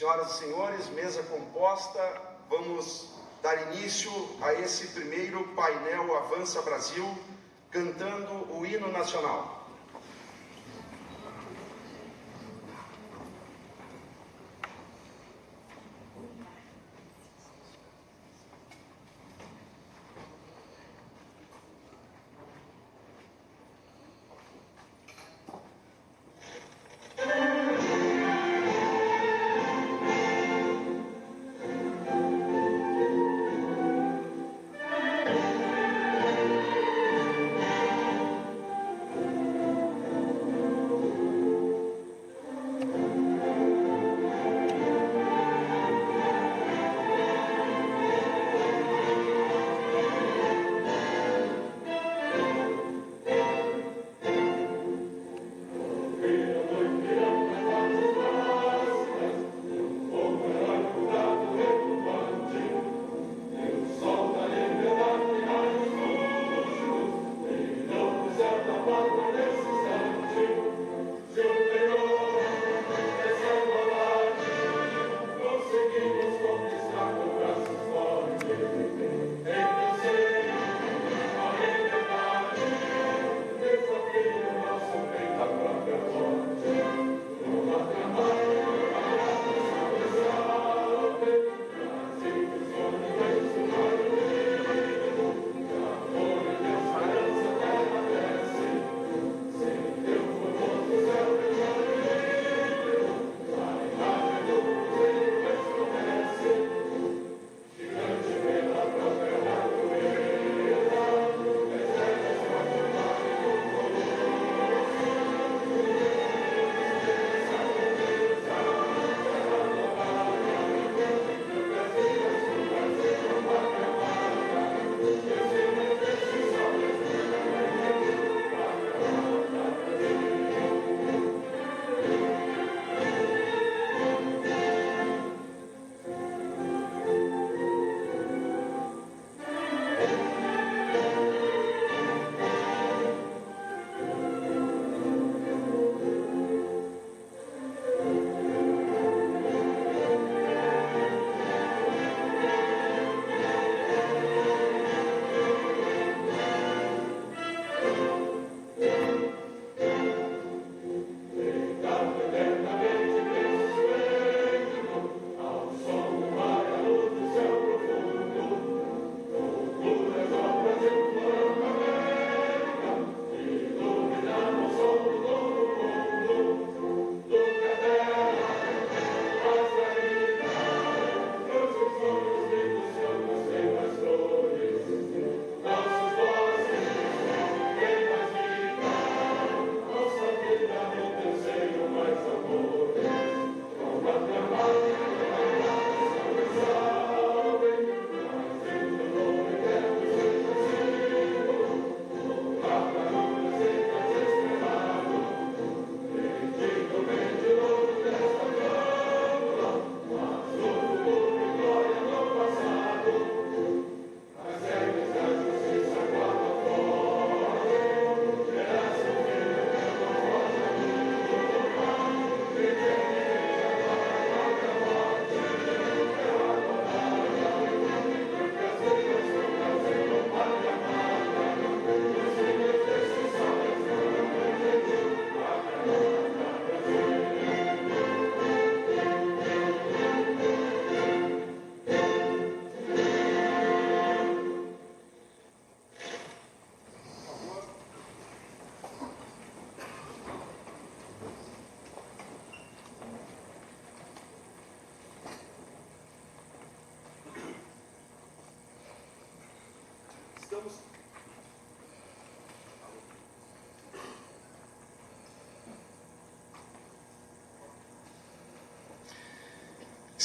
Senhoras e senhores, mesa composta, vamos dar início a esse primeiro painel Avança Brasil, cantando o hino nacional.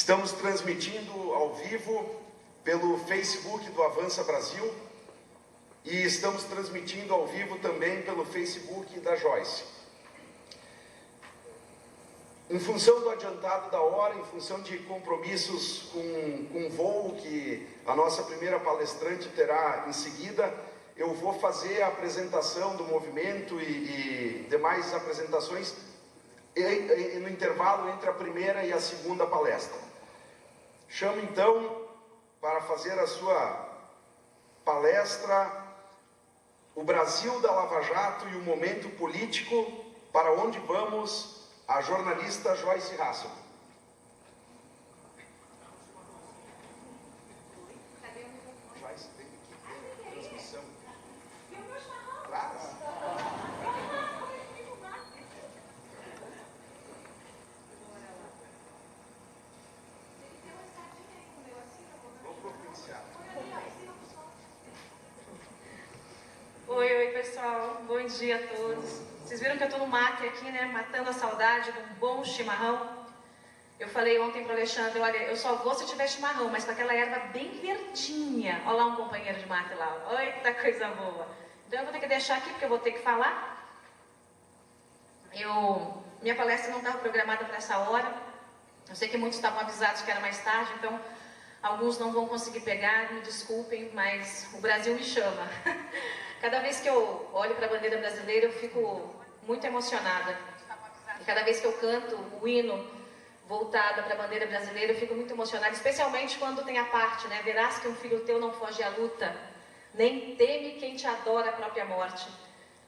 Estamos transmitindo ao vivo pelo Facebook do Avança Brasil e estamos transmitindo ao vivo também pelo Facebook da Joyce. Em função do adiantado da hora, em função de compromissos com voo que a nossa primeira palestrante terá em seguida, eu vou fazer a apresentação do movimento e demais apresentações no intervalo entre a primeira e a segunda palestra. Chamo então para fazer a sua palestra O Brasil da Lava Jato e o Momento Político, para onde vamos, a jornalista Joyce Hassel. Joyce, vem aqui, transmissão. Traz. Oi, pessoal. Bom dia a todos. Vocês viram que eu estou no mate aqui, né? Matando a saudade de um bom chimarrão. Eu falei ontem para o Alexandre, olha, eu só vou se tiver chimarrão, mas com aquela erva bem verdinha. Olha lá um companheiro de mate lá. Eita, coisa boa. Então eu vou ter que deixar aqui, porque eu vou ter que falar. Minha palestra não estava programada para essa hora. Eu sei que muitos estavam avisados que era mais tarde, então alguns não vão conseguir pegar, me desculpem, mas o Brasil me chama. Cada vez que eu olho para a bandeira brasileira, eu fico muito emocionada. E cada vez que eu canto o hino voltado para a bandeira brasileira, eu fico muito emocionada, especialmente quando tem a parte, né? Verás que um filho teu não foge à luta, nem teme quem te adora a própria morte.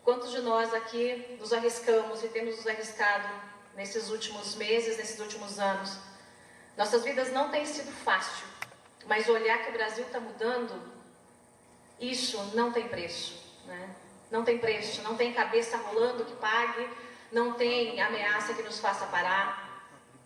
Quantos de nós aqui nos arriscamos e temos nos arriscado nesses últimos meses, nesses últimos anos? Nossas vidas não têm sido fácil, mas olhar que o Brasil está mudando, isso não tem preço, né? Não tem preço, não tem cabeça rolando que pague, não tem ameaça que nos faça parar.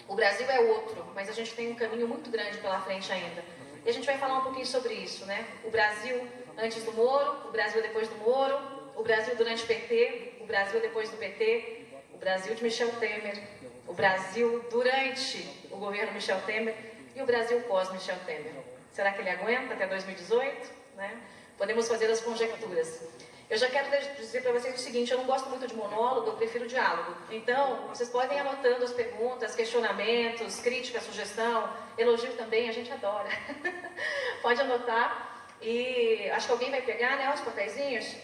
O Brasil é outro, mas a gente tem um caminho muito grande pela frente ainda. E a gente vai falar um pouquinho sobre isso, né? O Brasil antes do Moro, o Brasil depois do Moro, o Brasil durante o PT, o Brasil depois do PT, o Brasil de Michel Temer, o Brasil durante o governo Michel Temer e o Brasil pós-Michel Temer. Será que ele aguenta até 2018? Né? Podemos fazer as conjecturas. Eu já quero dizer para vocês o seguinte, eu não gosto muito de monólogo, eu prefiro diálogo. Então, vocês podem ir anotando as perguntas, questionamentos, crítica, sugestão, elogio também, a gente adora. Pode anotar. E acho que alguém vai pegar, né, os papeizinhos.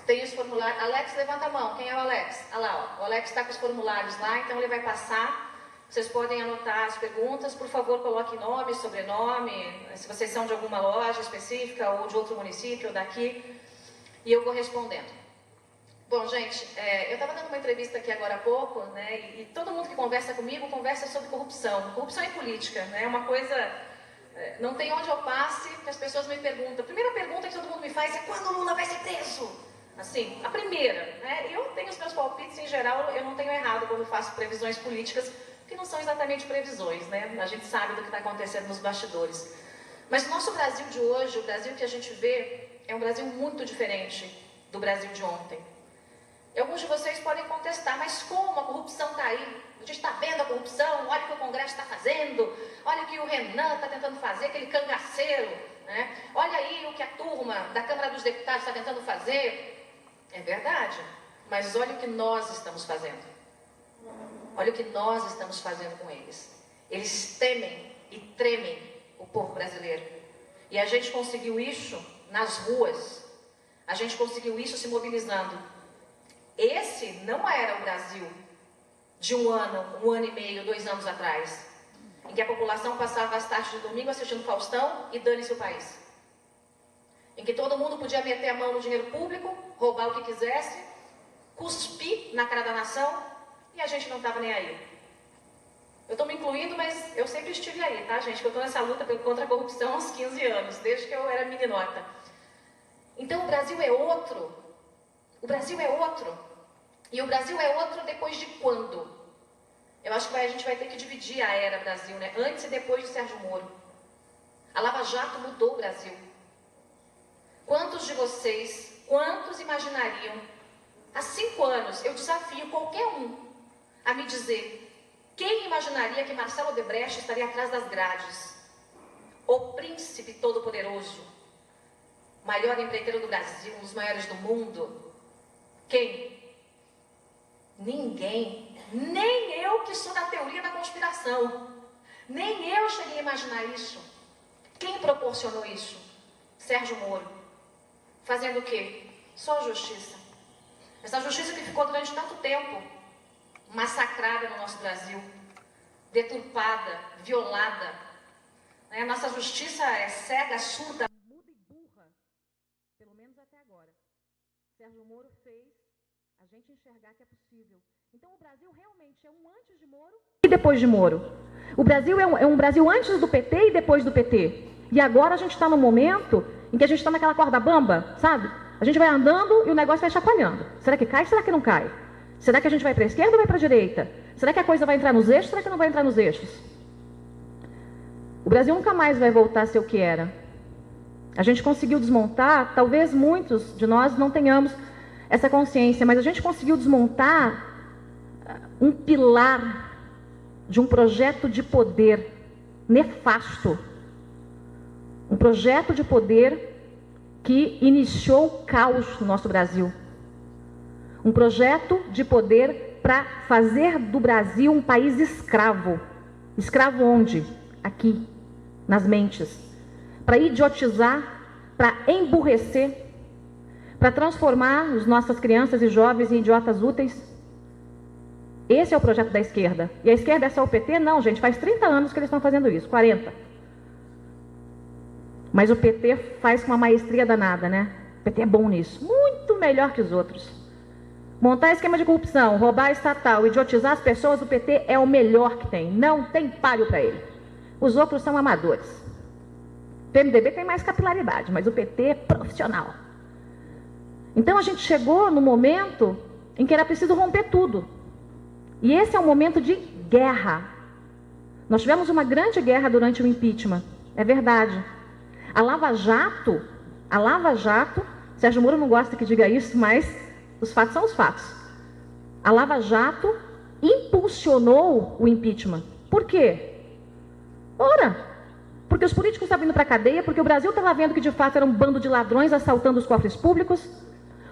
Tem os formulários. Alex, levanta a mão. Quem é o Alex? Olha lá, ó. O Alex está com os formulários lá, então ele vai passar. Vocês podem anotar as perguntas, por favor, coloque nome, sobrenome, se vocês são de alguma loja específica ou de outro município ou daqui, e eu vou respondendo. Bom, gente, eu estava dando uma entrevista aqui agora há pouco, né, e todo mundo que conversa comigo conversa sobre corrupção e política, né, é uma coisa, não tem onde eu passe que as pessoas me perguntam. A primeira pergunta que todo mundo me faz é: quando o Lula vai ser preso? Assim, a primeira, né, eu tenho os meus palpites, em geral, eu não tenho errado quando faço previsões políticas, que não são exatamente previsões, né? A gente sabe do que está acontecendo nos bastidores. Mas o nosso Brasil de hoje, o Brasil que a gente vê, é um Brasil muito diferente do Brasil de ontem. E alguns de vocês podem contestar, mas como a corrupção está aí? A gente está vendo a corrupção, olha o que o Congresso está fazendo, olha o que o Renan está tentando fazer, aquele cangaceiro, né? Olha aí o que a turma da Câmara dos Deputados está tentando fazer. É verdade, mas olha o que nós estamos fazendo. Olha o que nós estamos fazendo com eles. Eles temem e tremem o povo brasileiro. E a gente conseguiu isso nas ruas. A gente conseguiu isso se mobilizando. Esse não era o Brasil de um ano e meio, 2 anos atrás, em que a população passava as tardes de domingo assistindo Faustão e dane-se o país. Em que todo mundo podia meter a mão no dinheiro público, roubar o que quisesse, cuspir na cara da nação, e a gente não estava nem aí. Eu estou me incluindo, mas eu sempre estive aí, tá, gente? Eu estou nessa luta contra a corrupção há uns 15 anos, desde que eu era meninota. Então o Brasil é outro. O Brasil é outro. E o Brasil é outro depois de quando? Eu acho que a gente vai ter que dividir a era Brasil, né? Antes e depois de Sérgio Moro. A Lava Jato mudou o Brasil. Quantos de vocês, quantos imaginariam, há 5 anos, eu desafio qualquer um a me dizer, quem imaginaria que Marcelo Odebrecht estaria atrás das grades? O príncipe todo-poderoso, maior empreiteiro do Brasil, um dos maiores do mundo. Quem? Ninguém. Nem eu que sou da teoria da conspiração. Nem eu cheguei a imaginar isso. Quem proporcionou isso? Sérgio Moro. Fazendo o quê? Só justiça. Essa justiça que ficou durante tanto tempo massacrada no nosso Brasil, deturpada, violada. Né? Nossa justiça é cega, surda, muda e burra, pelo menos até agora. Sérgio Moro fez a gente enxergar que é possível. Então o Brasil realmente é um antes de Moro e depois de Moro. O Brasil é um Brasil antes do PT e depois do PT. E agora a gente está no momento em que a gente está naquela corda bamba, sabe? A gente vai andando e o negócio vai chacoalhando. Será que cai? Será que não cai? Será que a gente vai para a esquerda ou vai para a direita? Será que a coisa vai entrar nos eixos? Será que não vai entrar nos eixos? O Brasil nunca mais vai voltar a ser o que era. A gente conseguiu desmontar, talvez muitos de nós não tenhamos essa consciência, mas a gente conseguiu desmontar um pilar de um projeto de poder nefasto. Um projeto de poder que iniciou o caos no nosso Brasil. Um projeto de poder para fazer do Brasil um país escravo. Escravo onde? Aqui, nas mentes. Para idiotizar, para emburrecer, para transformar as nossas crianças e jovens em idiotas úteis. Esse é o projeto da esquerda. E a esquerda é só o PT? Não, gente, faz 30 anos que eles estão fazendo isso, 40. Mas o PT faz com uma maestria danada, né? O PT é bom nisso, muito melhor que os outros. Montar esquema de corrupção, roubar estatal, idiotizar as pessoas, o PT é o melhor que tem. Não tem páreo para ele. Os outros são amadores. O PMDB tem mais capilaridade, mas o PT é profissional. Então a gente chegou no momento em que era preciso romper tudo. E esse é um momento de guerra. Nós tivemos uma grande guerra durante o impeachment, é verdade. A Lava Jato, Sérgio Moro não gosta que diga isso, mas os fatos são os fatos. A Lava Jato impulsionou o impeachment. Por quê? Ora, porque os políticos estavam indo para a cadeia, porque o Brasil estava vendo que de fato era um bando de ladrões assaltando os cofres públicos,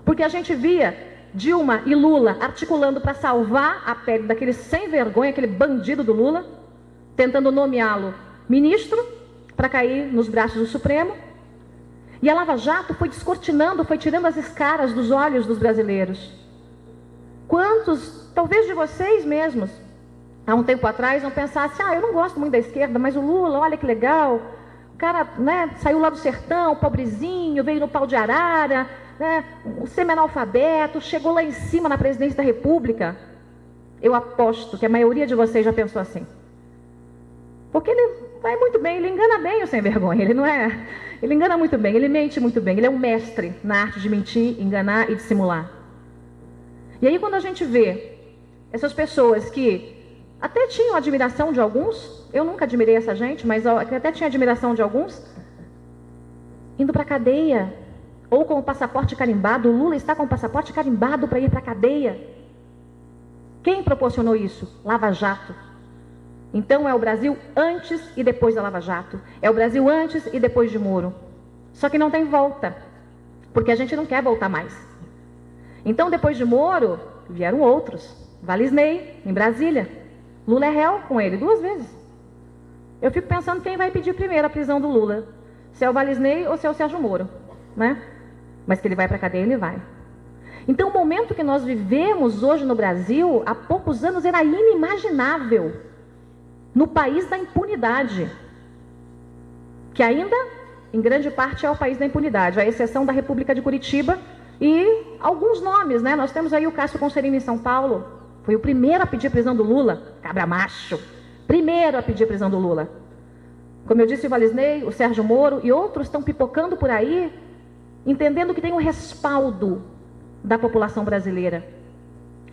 porque a gente via Dilma e Lula articulando para salvar a pele daquele sem vergonha, aquele bandido do Lula, tentando nomeá-lo ministro para cair nos braços do Supremo. E a Lava Jato foi descortinando, foi tirando as escaras dos olhos dos brasileiros. Quantos, talvez de vocês mesmos, há um tempo atrás, não pensassem, eu não gosto muito da esquerda, mas o Lula, olha que legal, o cara, né, saiu lá do sertão, pobrezinho, veio no pau de arara, né, um semi-analfabeto, chegou lá em cima na presidência da República. Eu aposto que a maioria de vocês já pensou assim. Porque ele vai muito bem, ele engana bem o sem vergonha, ele engana muito bem, ele mente muito bem, ele é um mestre na arte de mentir, enganar e dissimular. E aí quando a gente vê essas pessoas que até tinham admiração de alguns, eu nunca admirei essa gente, mas até tinha admiração de alguns, indo para a cadeia, ou com o passaporte carimbado. O Lula está com o passaporte carimbado para ir para a cadeia. Quem proporcionou isso? Lava Jato. Então é o Brasil antes e depois da Lava Jato. É o Brasil antes e depois de Moro. Só que não tem volta, porque a gente não quer voltar mais. Então depois de Moro, vieram outros. Valisney, em Brasília. Lula é réu com ele 2 vezes. Eu fico pensando quem vai pedir primeiro a prisão do Lula. Se é o Valisney ou se é o Sérgio Moro, né? Mas que ele vai para a cadeia, ele vai. Então o momento que nós vivemos hoje no Brasil, há poucos anos era inimaginável. No país da impunidade, que ainda, em grande parte, é o país da impunidade, à exceção da República de Curitiba e alguns nomes, né? Nós temos aí o Cássio Conserino em São Paulo, foi o primeiro a pedir a prisão do Lula, cabra macho, primeiro a pedir a prisão do Lula. Como eu disse, o Valisney, o Sérgio Moro e outros estão pipocando por aí, entendendo que tem um respaldo da população brasileira.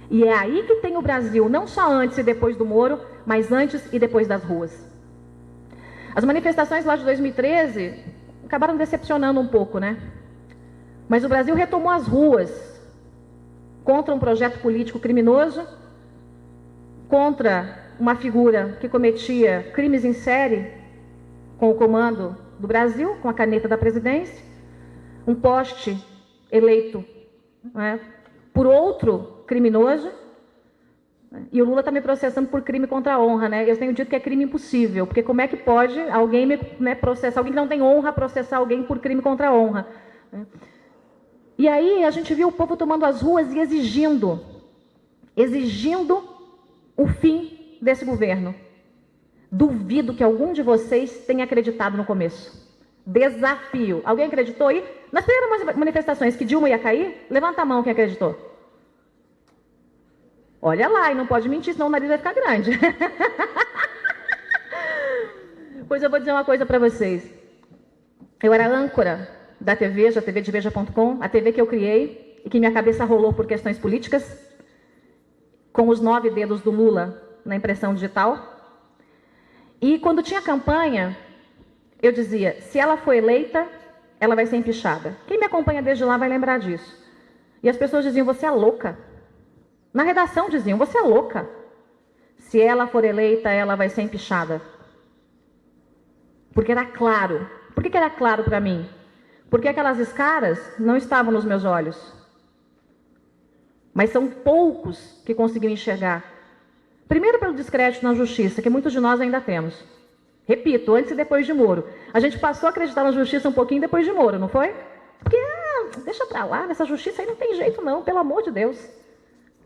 E é aí que tem o Brasil, não só antes e depois do Moro, mas antes e depois das ruas. As manifestações lá de 2013 acabaram decepcionando um pouco, né? Mas o Brasil retomou as ruas contra um projeto político criminoso, contra uma figura que cometia crimes em série com o comando do Brasil, com a caneta da presidência, um poste eleito, né, por outro criminoso, e o Lula está me processando por crime contra a honra, né? Eu tenho dito que é crime impossível, porque como é que pode alguém processar, alguém que não tem honra, processar alguém por crime contra a honra? Né? E aí a gente viu o povo tomando as ruas e exigindo o fim desse governo. Duvido que algum de vocês tenha acreditado no começo. Desafio. Alguém acreditou aí? Nas primeiras manifestações que Dilma ia cair, levanta a mão quem acreditou. Olha lá, e não pode mentir, senão o nariz vai ficar grande. Pois eu vou dizer uma coisa para vocês. Eu era âncora da TVeja, tvdeveja.com, a TV que eu criei e que minha cabeça rolou por questões políticas, com os 9 dedos do Lula na impressão digital. E quando tinha campanha, eu dizia, se ela for eleita, ela vai ser empichada. Quem me acompanha desde lá vai lembrar disso. E as pessoas diziam, você é louca. Na redação diziam, você é louca. Se ela for eleita, ela vai ser empichada. Porque era claro. Por que era claro para mim? Porque aquelas escaras não estavam nos meus olhos. Mas são poucos que conseguiam enxergar. Primeiro pelo descrédito na justiça, que muitos de nós ainda temos. Repito, antes e depois de Moro. A gente passou a acreditar na justiça um pouquinho depois de Moro, não foi? Porque, deixa pra lá, nessa justiça aí não tem jeito não, pelo amor de Deus.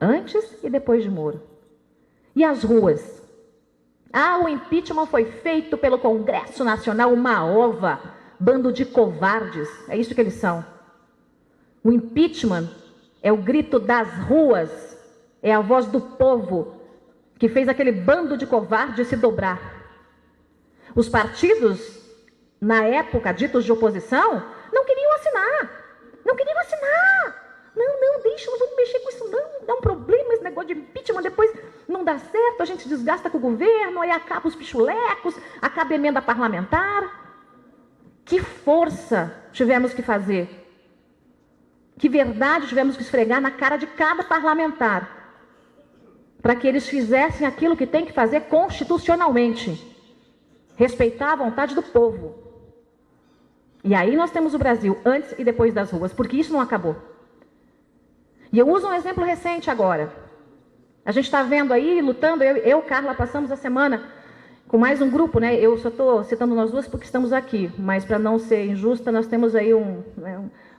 Antes e depois de Moro. E as ruas? O impeachment foi feito pelo Congresso Nacional, uma ova, bando de covardes. É isso que eles são. O impeachment é o grito das ruas, é a voz do povo que fez aquele bando de covardes se dobrar. Os partidos, na época, ditos de oposição, não queriam assinar. Não queriam assinar. Não, deixa, não vamos mexer com isso não. Dá um problema esse negócio de impeachment, depois não dá certo, a gente desgasta com o governo, aí acaba os pichulecos, acaba a emenda parlamentar. Que força tivemos que fazer? Que verdade tivemos que esfregar na cara de cada parlamentar para que eles fizessem aquilo que tem que fazer constitucionalmente. Respeitar a vontade do povo. E aí nós temos o Brasil antes e depois das ruas, porque isso não acabou. E eu uso um exemplo recente agora. A gente está vendo aí, lutando, eu Carla, passamos a semana com mais um grupo, né? Eu só estou citando nós duas porque estamos aqui, mas para não ser injusta, nós temos aí um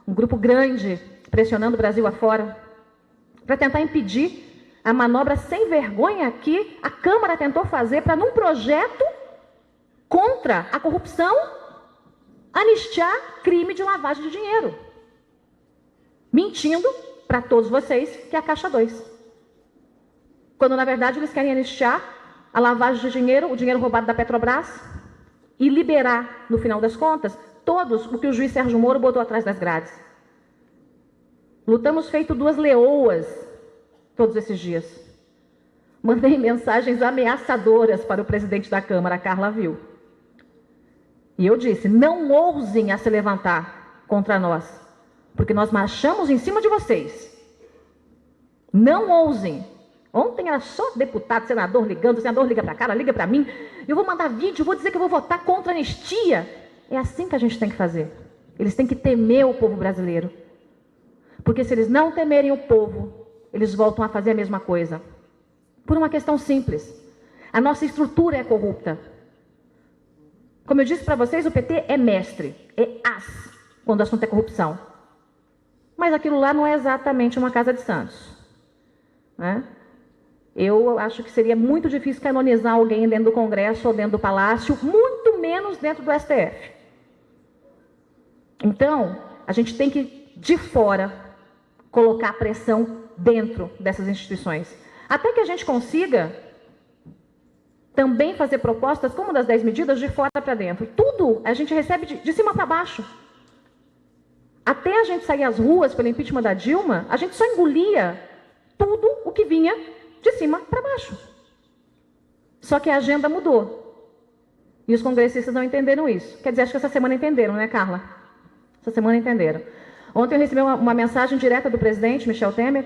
grupo grande pressionando o Brasil afora para tentar impedir a manobra sem vergonha que a Câmara tentou fazer para, num projeto contra a corrupção, anistiar crime de lavagem de dinheiro. Mentindo para todos vocês que é a Caixa 2. Quando, na verdade, eles querem anistiar a lavagem de dinheiro, o dinheiro roubado da Petrobras, e liberar, no final das contas, todos o que o juiz Sérgio Moro botou atrás das grades. Lutamos feito 2 leoas todos esses dias. Mandei mensagens ameaçadoras para o presidente da Câmara, a Carla viu. E eu disse, não ousem a se levantar contra nós, porque nós marchamos em cima de vocês. Não ousem. Ontem era só deputado, senador ligando, o senador liga para cá, liga para mim. Eu vou mandar vídeo, vou dizer que eu vou votar contra a anistia. É assim que a gente tem que fazer. Eles têm que temer o povo brasileiro. Porque se eles não temerem o povo, eles voltam a fazer a mesma coisa. Por uma questão simples. A nossa estrutura é corrupta. Como eu disse para vocês, o PT é mestre, é as, quando o assunto é corrupção. Mas aquilo lá não é exatamente uma casa de santos. Né? Eu acho que seria muito difícil canonizar alguém dentro do Congresso ou dentro do Palácio, muito menos dentro do STF. Então, a gente tem que, de fora, colocar pressão dentro dessas instituições. Até que a gente consiga também fazer propostas, como das 10 medidas, de fora para dentro. Tudo a gente recebe de cima para baixo. Até a gente sair às ruas pelo impeachment da Dilma, a gente só engolia tudo o que vinha de cima para baixo. Só que a agenda mudou. E os congressistas não entenderam isso. Quer dizer, acho que essa semana entenderam, né, Carla? Essa semana entenderam. Ontem eu recebi uma mensagem direta do presidente, Michel Temer,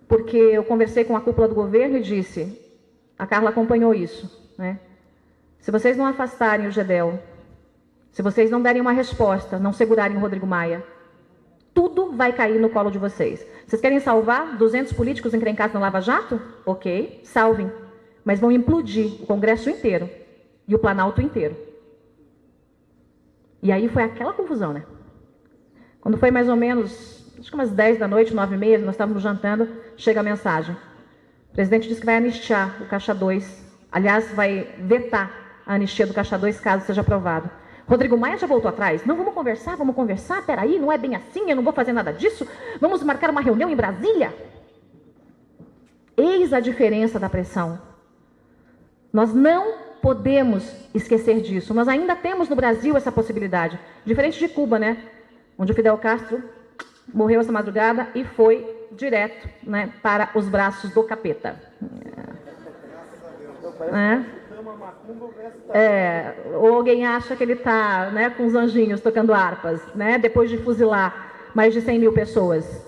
porque eu conversei com a cúpula do governo e disse, a Carla acompanhou isso, né? Se vocês não afastarem o Gedel, se vocês não derem uma resposta, não segurarem o Rodrigo Maia, tudo vai cair no colo de vocês. Vocês querem salvar 200 políticos encrencados na Lava Jato? Ok, salvem. Mas vão implodir o Congresso inteiro e o Planalto inteiro. E aí foi aquela confusão, né? Quando foi mais ou menos, acho que umas 10 da noite, 9h30, nós estávamos jantando, chega a mensagem. O presidente disse que vai anistiar o Caixa 2. Aliás, vai vetar a anistia do Caixa 2 caso seja aprovado. Rodrigo Maia já voltou atrás. Não, vamos conversar. Peraí, não é bem assim, eu não vou fazer nada disso. Vamos marcar uma reunião em Brasília. Eis a diferença da pressão. Nós não podemos esquecer disso. Nós ainda temos no Brasil essa possibilidade. Diferente de Cuba, né? Onde o Fidel Castro morreu essa madrugada e foi direto, né, para os braços do capeta. Ou alguém acha que ele está, né, com os anjinhos tocando harpas, né, depois de fuzilar mais de 100 mil pessoas.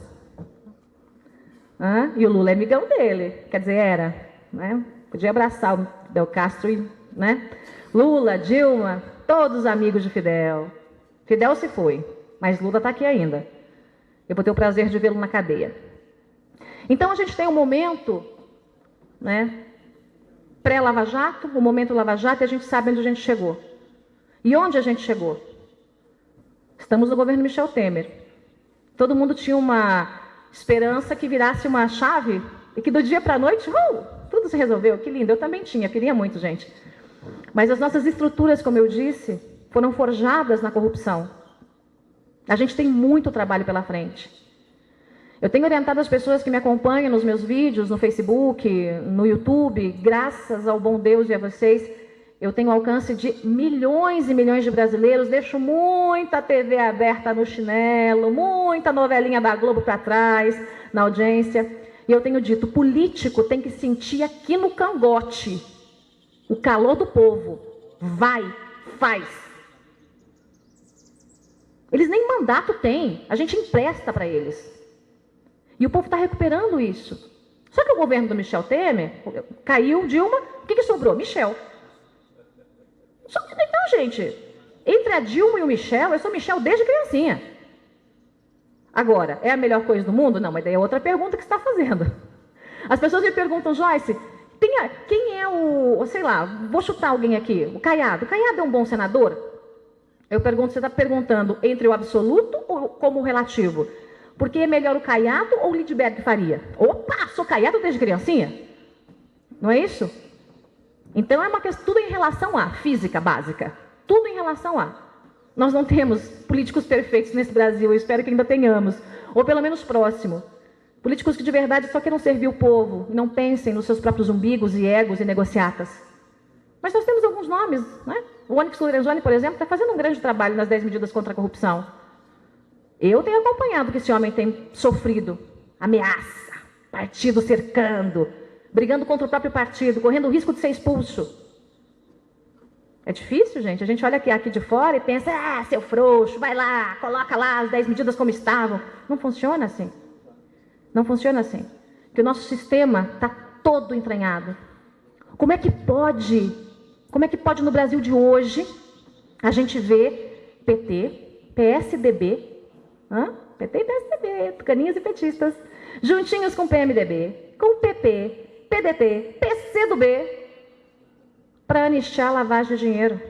E o Lula é amigão dele, quer dizer, era, né? Podia abraçar o Fidel Castro, né? Lula, Dilma, todos amigos de Fidel. Fidel se foi, mas Lula está aqui ainda. Eu vou ter o prazer de vê-lo na cadeia. Então a gente tem um momento, né, pré-Lava Jato, o momento Lava Jato, e a gente sabe onde a gente chegou. E onde a gente chegou? Estamos no governo Michel Temer. Todo mundo tinha uma esperança que virasse uma chave e que do dia para a noite, tudo se resolveu. Que lindo, eu também tinha, queria muito, gente. Mas as nossas estruturas, como eu disse, foram forjadas na corrupção. A gente tem muito trabalho pela frente. Eu tenho orientado as pessoas que me acompanham nos meus vídeos, no Facebook, no YouTube, graças ao bom Deus e a vocês, eu tenho alcance de milhões e milhões de brasileiros, deixo muita TV aberta no chinelo, muita novelinha da Globo para trás, na audiência, e eu tenho dito, político tem que sentir aqui no cangote o calor do povo. Vai, faz. Eles nem mandato têm, a gente empresta para eles. E o povo está recuperando isso. Só que o governo do Michel Temer, caiu, Dilma, o que sobrou? Michel. Então, gente, entre a Dilma e o Michel, eu sou Michel desde criancinha. Agora, é a melhor coisa do mundo? Não, mas daí é outra pergunta que você está fazendo. As pessoas me perguntam, Joyce, quem é o, sei lá, vou chutar alguém aqui, o Caiado. O Caiado é um bom senador? Eu pergunto, você está perguntando entre o absoluto ou como o relativo? Porque é melhor o Caiado ou o Lindbergh Faria? Opa, sou Caiado desde criancinha? Não é isso? Então é uma questão, tudo em relação a física básica. Tudo em relação a. Nós não temos políticos perfeitos nesse Brasil, eu espero que ainda tenhamos. Ou pelo menos próximo. Políticos que de verdade só queiram servir o povo e não pensem nos seus próprios umbigos e egos e negociatas. Mas nós temos alguns nomes, né? O Onyx Lorenzoni, por exemplo, está fazendo um grande trabalho nas 10 medidas contra a corrupção. Eu tenho acompanhado que esse homem tem sofrido ameaça, partido cercando, brigando contra o próprio partido, correndo o risco de ser expulso. É difícil, gente. A gente olha aqui de fora e pensa, seu frouxo, vai lá, coloca lá as 10 medidas como estavam. Não funciona assim. Não funciona assim. Porque o nosso sistema está todo entranhado. Como é que pode no Brasil de hoje a gente ver PT, PSDB, PT e PSDB, tucaninhas e petistas, juntinhos com PMDB, com PP, PDT, PCdoB, para anistiar a lavagem de dinheiro.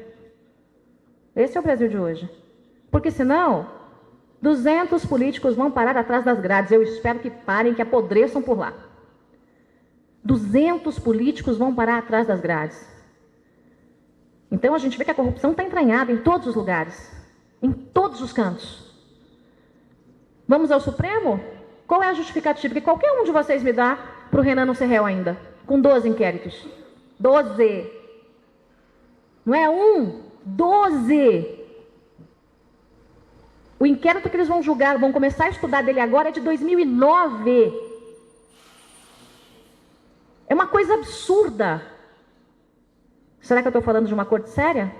Esse é o Brasil de hoje. Porque senão, 200 políticos vão parar atrás das grades. Eu espero que parem, que apodreçam por lá. 200 políticos vão parar atrás das grades. Então a gente vê que a corrupção está entranhada em todos os lugares, em todos os cantos. Vamos ao Supremo? Qual é a justificativa que qualquer um de vocês me dá para o Renan não ser réu ainda? Com 12 inquéritos. 12. Não é 1, 12. O inquérito que eles vão julgar, vão começar a estudar dele agora é de 2009. É uma coisa absurda. Será que eu estou falando de uma corte séria?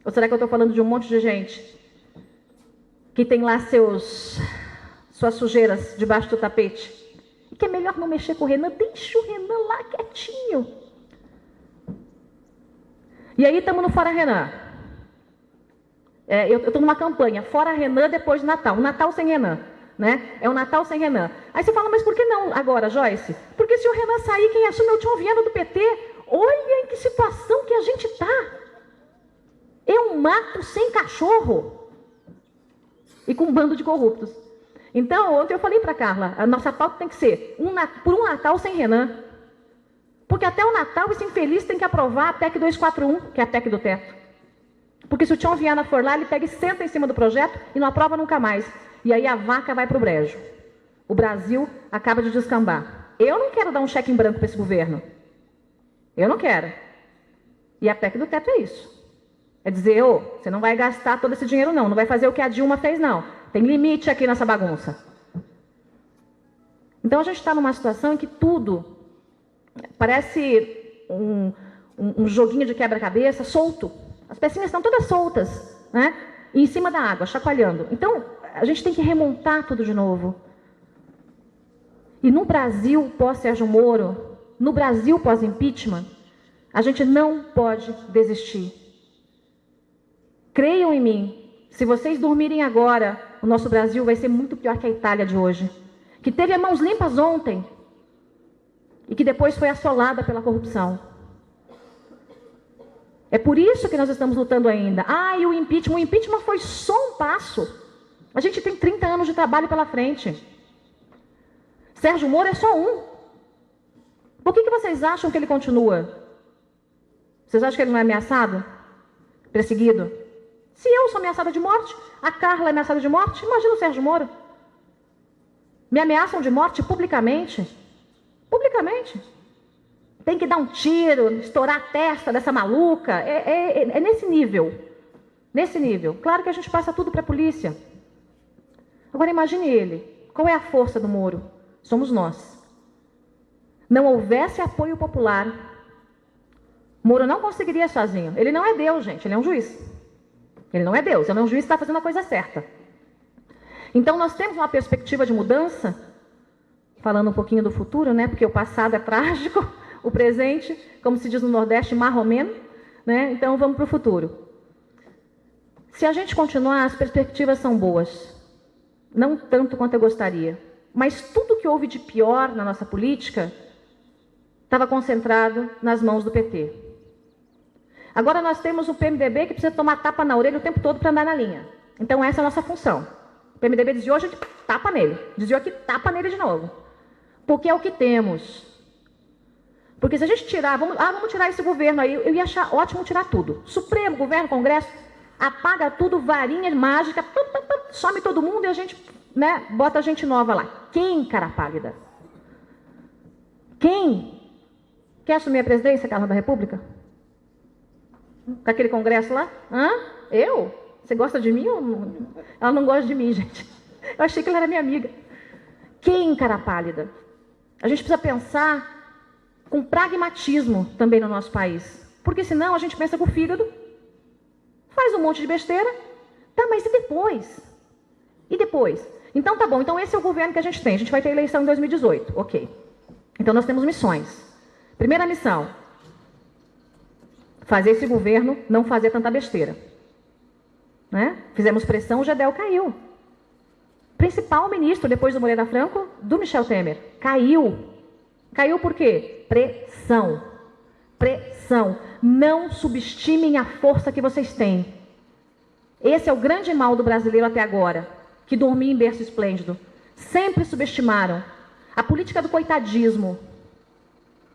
Ou será que eu estou falando de um monte de gente que tem lá suas sujeiras debaixo do tapete? E que é melhor não mexer com o Renan, deixa o Renan lá quietinho. E aí estamos no Fora Renan. Eu estou numa campanha, Fora Renan depois do Natal. Um Natal sem Renan. Né? É um Natal sem Renan. Aí você fala, mas por que não agora, Joyce? Porque se o Renan sair, quem assume é o Tião Viana do PT. Olha em que situação que a gente está. É um mato sem cachorro. e com um bando de corruptos. Então, ontem eu falei para a Carla, a nossa pauta tem que ser por um Natal sem Renan. Porque até o Natal esse infeliz tem que aprovar a PEC 241, que é a PEC do teto. Porque se o Tião Viana for lá, ele pega e senta em cima do projeto e não aprova nunca mais. E aí a vaca vai para o brejo. O Brasil acaba de descambar. Eu não quero dar um cheque em branco para esse governo. Eu não quero. E a PEC do teto é isso. É dizer, você não vai gastar todo esse dinheiro não, não vai fazer o que a Dilma fez não. Tem limite aqui nessa bagunça. Então a gente está numa situação em que tudo parece um joguinho de quebra-cabeça solto. As pecinhas estão todas soltas, né? E em cima da água, chacoalhando. Então, a gente tem que remontar tudo de novo. E no Brasil, pós-Sérgio Moro, no Brasil pós-impeachment, a gente não pode desistir. Creiam em mim, se vocês dormirem agora, o nosso Brasil vai ser muito pior que a Itália de hoje, que teve as mãos limpas ontem e que depois foi assolada pela corrupção. É por isso que nós estamos lutando ainda. E o impeachment foi só um passo. A gente tem 30 anos de trabalho pela frente. Sérgio Moro é só um. Por que vocês acham que ele continua? Vocês acham que ele não é ameaçado? Perseguido? Se eu sou ameaçada de morte, a Carla é ameaçada de morte, imagina o Sérgio Moro. Me ameaçam de morte publicamente. Publicamente. Tem que dar um tiro, estourar a testa dessa maluca. É nesse nível. Nesse nível. Claro que a gente passa tudo para a polícia. Agora imagine ele. Qual é a força do Moro? Somos nós. Não houvesse apoio popular, Moro não conseguiria sozinho. Ele não é Deus, gente. Ele é um juiz. Ele não é Deus. Ele é um juiz que está fazendo a coisa certa. Então nós temos uma perspectiva de mudança, falando um pouquinho do futuro, né? Porque o passado é trágico. O presente, como se diz no Nordeste, marromeno, né? Então vamos para o futuro. Se a gente continuar, as perspectivas são boas. Não tanto quanto eu gostaria. Mas tudo que houve de pior na nossa política estava concentrado nas mãos do PT. Agora nós temos o PMDB que precisa tomar tapa na orelha o tempo todo para andar na linha. Então essa é a nossa função. O PMDB desviou, a gente tapa nele. Desviou aqui, tapa nele de novo. Porque é o que temos. Porque se a gente tirar, vamos tirar esse governo aí, eu ia achar ótimo tirar tudo. Supremo, governo, Congresso, apaga tudo, varinha mágica, some todo mundo e a gente, né, bota a gente nova lá. Quem, cara pálida? Quem quer assumir a presidência, Carla da República? Com aquele Congresso lá? Eu? Você gosta de mim ou não? Ela não gosta de mim, gente. Eu achei que ela era minha amiga. Quem, cara pálida? A gente precisa pensar com pragmatismo também no nosso país. Porque senão a gente pensa com o fígado, faz um monte de besteira, tá, mas e depois? E depois? Então tá bom, então esse é o governo que a gente tem. A gente vai ter eleição em 2018, ok. Então nós temos missões. Primeira missão, fazer esse governo não fazer tanta besteira. Né? Fizemos pressão, o Gedel caiu. Principal ministro, depois do Moreira Franco, do Michel Temer, caiu. Caiu por quê? Pressão. Pressão. Não subestimem a força que vocês têm. Esse é o grande mal do brasileiro até agora, que dormia em berço esplêndido. Sempre subestimaram a política do coitadismo.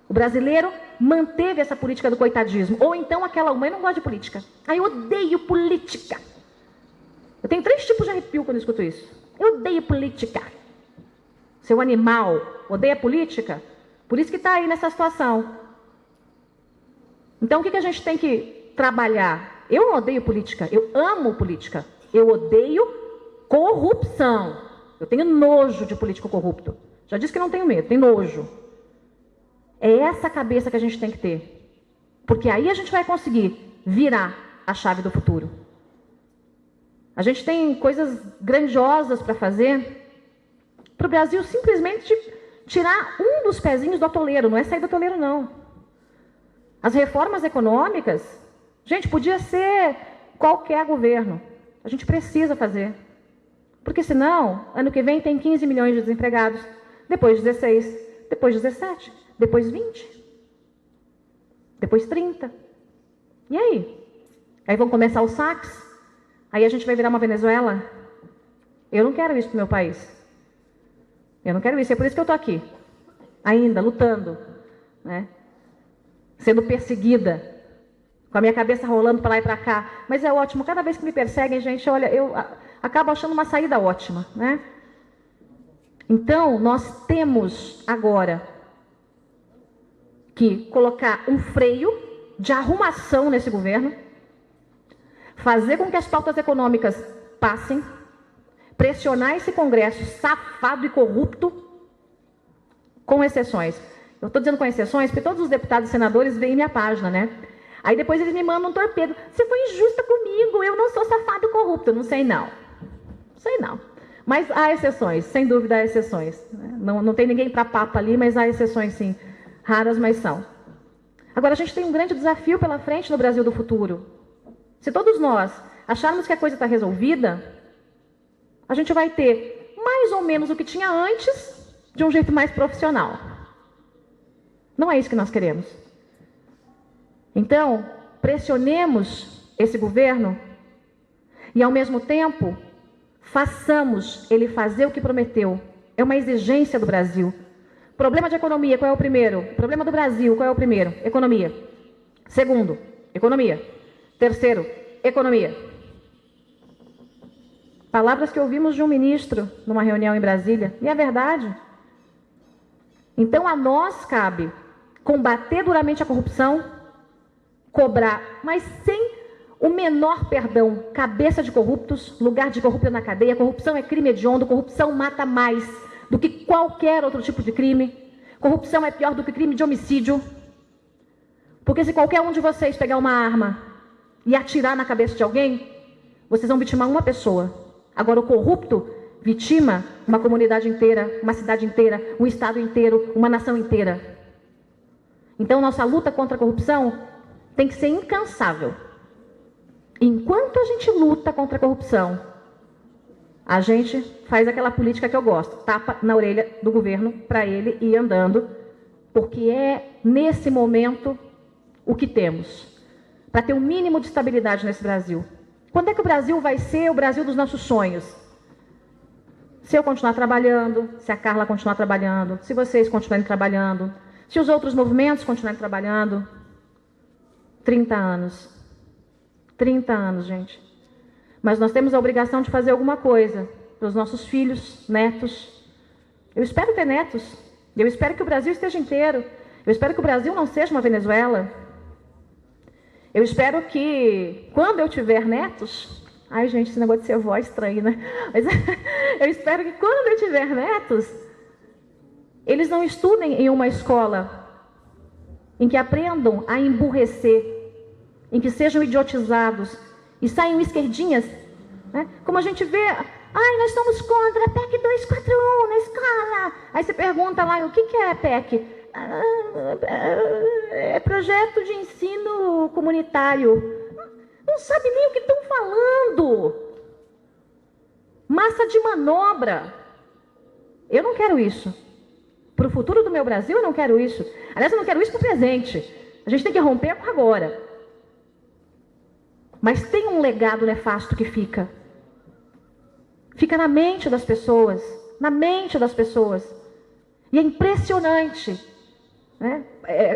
O brasileiro manteve essa política do coitadismo. Ou então aquela mãe não gosta de política. Eu odeio política. Eu tenho 3 tipos de arrepio quando eu escuto isso. Eu odeio política. Seu animal odeia política? Por isso que está aí nessa situação. Então, o que a gente tem que trabalhar? Eu não odeio política, eu amo política. Eu odeio corrupção. Eu tenho nojo de político corrupto. Já disse que não tenho medo, tenho nojo. É essa cabeça que a gente tem que ter. Porque aí a gente vai conseguir virar a chave do futuro. A gente tem coisas grandiosas para fazer para o Brasil simplesmente tirar um dos pezinhos do atoleiro. Não é sair do atoleiro, não. As reformas econômicas, gente, podia ser qualquer governo. A gente precisa fazer. Porque senão, ano que vem tem 15 milhões de desempregados. Depois 16, depois 17, depois 20. Depois 30. E aí? Aí vão começar os saques. Aí a gente vai virar uma Venezuela. Eu não quero isso para o meu país. Eu não quero isso, é por isso que eu estou aqui. Ainda, lutando, né? Sendo perseguida, com a minha cabeça rolando para lá e para cá. Mas é ótimo, cada vez que me perseguem, gente, olha, eu acabo achando uma saída ótima, né? Então, nós temos agora que colocar um freio de arrumação nesse governo, fazer com que as pautas econômicas passem, pressionar esse Congresso safado e corrupto, com exceções. Eu estou dizendo com exceções porque todos os deputados e senadores veem minha página, né? Aí depois eles me mandam um torpedo. Você foi injusta comigo, eu não sou safado e corrupto. Não sei não. Não sei não. Mas há exceções, sem dúvida há exceções. Não tem ninguém para papo ali, mas há exceções sim. Raras, mas são. Agora, a gente tem um grande desafio pela frente no Brasil do futuro. Se todos nós acharmos que a coisa está resolvida, a gente vai ter mais ou menos o que tinha antes, de um jeito mais profissional. Não é isso que nós queremos. Então, pressionemos esse governo e, ao mesmo tempo, façamos ele fazer o que prometeu. É uma exigência do Brasil. Problema de economia, qual é o primeiro? Problema do Brasil, qual é o primeiro? Economia. Segundo, economia. Terceiro, economia. Palavras que ouvimos de um ministro numa reunião em Brasília. E é verdade. Então, a nós cabe combater duramente a corrupção, cobrar, mas sem o menor perdão. Cabeça de corruptos, lugar de corrupto na cadeia. Corrupção é crime hediondo, corrupção mata mais do que qualquer outro tipo de crime. Corrupção é pior do que crime de homicídio. Porque se qualquer um de vocês pegar uma arma e atirar na cabeça de alguém, vocês vão vitimar uma pessoa. Agora, o corrupto vitima uma comunidade inteira, uma cidade inteira, um estado inteiro, uma nação inteira. Então, nossa luta contra a corrupção tem que ser incansável. Enquanto a gente luta contra a corrupção, a gente faz aquela política que eu gosto, tapa na orelha do governo para ele ir andando, porque é, nesse momento, o que temos, para ter um mínimo de estabilidade nesse Brasil. Quando é que o Brasil vai ser o Brasil dos nossos sonhos? Se eu continuar trabalhando, se a Carla continuar trabalhando, se vocês continuarem trabalhando, se os outros movimentos continuarem trabalhando. 30 anos. 30 anos, gente. Mas nós temos a obrigação de fazer alguma coisa para os nossos filhos, netos. Eu espero ter netos. Eu espero que o Brasil esteja inteiro. Eu espero que o Brasil não seja uma Venezuela. Eu espero que, quando eu tiver netos... Ai, gente, esse negócio de ser avó é estranho, né? Mas eu espero que, quando eu tiver netos, eles não estudem em uma escola em que aprendam a emburrecer, em que sejam idiotizados e saiam esquerdinhas, né? Como a gente vê, ai, nós somos contra a PEC 241 na escola. Aí você pergunta lá, o que é a PEC? É projeto de ensino comunitário. Não sabe nem o que estão falando. Massa de manobra. Eu não quero isso. Para o futuro do meu Brasil, eu não quero isso. Aliás, eu não quero isso para o presente. A gente tem que romper com agora. Mas tem um legado nefasto que fica. Fica na mente das pessoas. Na mente das pessoas. E é impressionante. Né?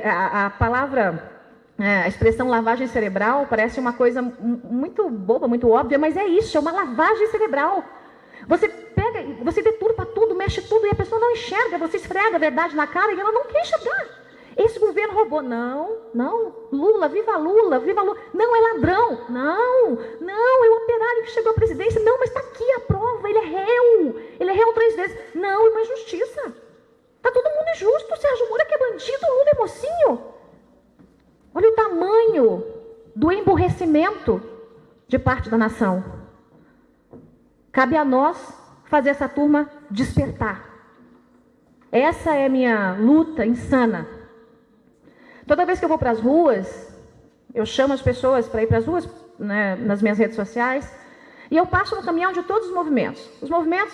A palavra, a expressão lavagem cerebral parece uma coisa muito boba, muito óbvia, mas é isso, é uma lavagem cerebral. Você pega, você deturpa tudo, mexe tudo e a pessoa não enxerga, você esfrega a verdade na cara e ela não quer enxergar. Esse governo roubou. Não, Lula, viva Lula, viva Lula. Não, é ladrão. Não, é o operário que chegou à presidência. Não, mas está aqui a prova, ele é réu 3 vezes. Não, é uma injustiça. Está todo mundo injusto, o Sérgio Moro que é bandido, o Lula é mocinho. Olha o tamanho do emburrecimento de parte da nação. Cabe a nós fazer essa turma despertar. Essa é a minha luta insana. Toda vez que eu vou para as ruas, eu chamo as pessoas para ir para as ruas, né, nas minhas redes sociais, e eu passo no caminhão de todos os movimentos. Os movimentos